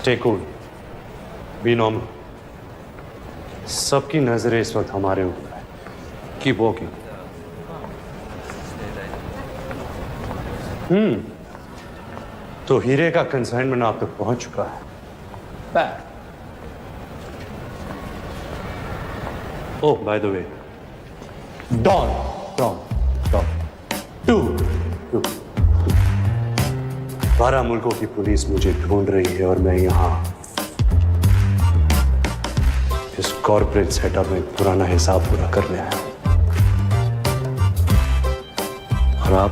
Speaker 5: Stay cool, be normal. सबकी नजरें इस वक्त हमारे ऊपर है। Keep walking. तो हीरे का कंसाइनमेंट आप तक पहुंच चुका है। Oh by the way, don don don 12 मुल्कों की पुलिस मुझे ढूंढ रही है और मैं यहां इस कॉर्पोरेट सेटअप में पुराना हिसाब पूरा करने आया हूं। और आप?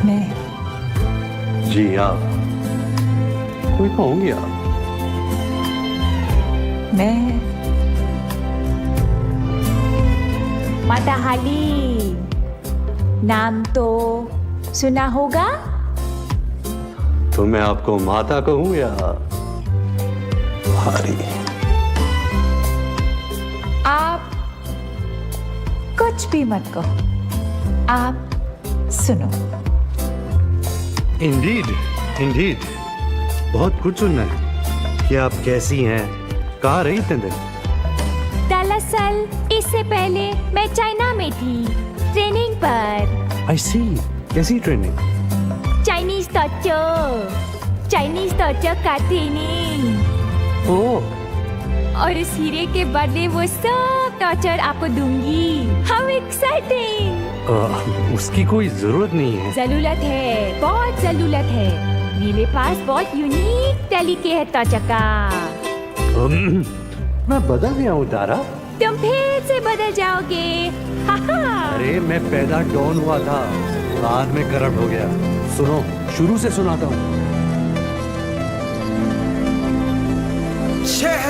Speaker 6: मैं?
Speaker 5: जी आप। कोई कहूंगी आप?
Speaker 6: मैं माता हाली, नाम तो सुना होगा?
Speaker 5: तो मैं आपको माता कहूं या हारी?
Speaker 6: आप कुछ भी मत कहो, आप सुनो।
Speaker 5: इंडीड, इंडीड, बहुत कुछ सुनना है कि आप कैसी हैं, कहाँ रही इतने दिन?
Speaker 4: दरअसल इससे पहले मैं चाइना में थी, ट्रेनिंग पर।
Speaker 5: आई सी, कैसी ट्रेनिंग?
Speaker 4: चाइनीज टॉर्चर का ट्रेनिंग।
Speaker 5: ओह,
Speaker 4: और इस हीरे के बदले वो सब टॉर्चर आपको दूंगी। How exciting!
Speaker 5: उसकी कोई जरूरत नहीं है।
Speaker 4: जरूरत है, बहुत जरूरत है। मेरे पास बहुत यूनिक तरीके है टॉर्चर का।
Speaker 5: मैं बदल गया हूँ तारा।
Speaker 4: तुम फिर से बदल जाओगे।
Speaker 5: अरे मैं पैदा डॉन हुआ था, बाद में करप्ट हो गया। सुनो, शुरू से सुनाता हूँ।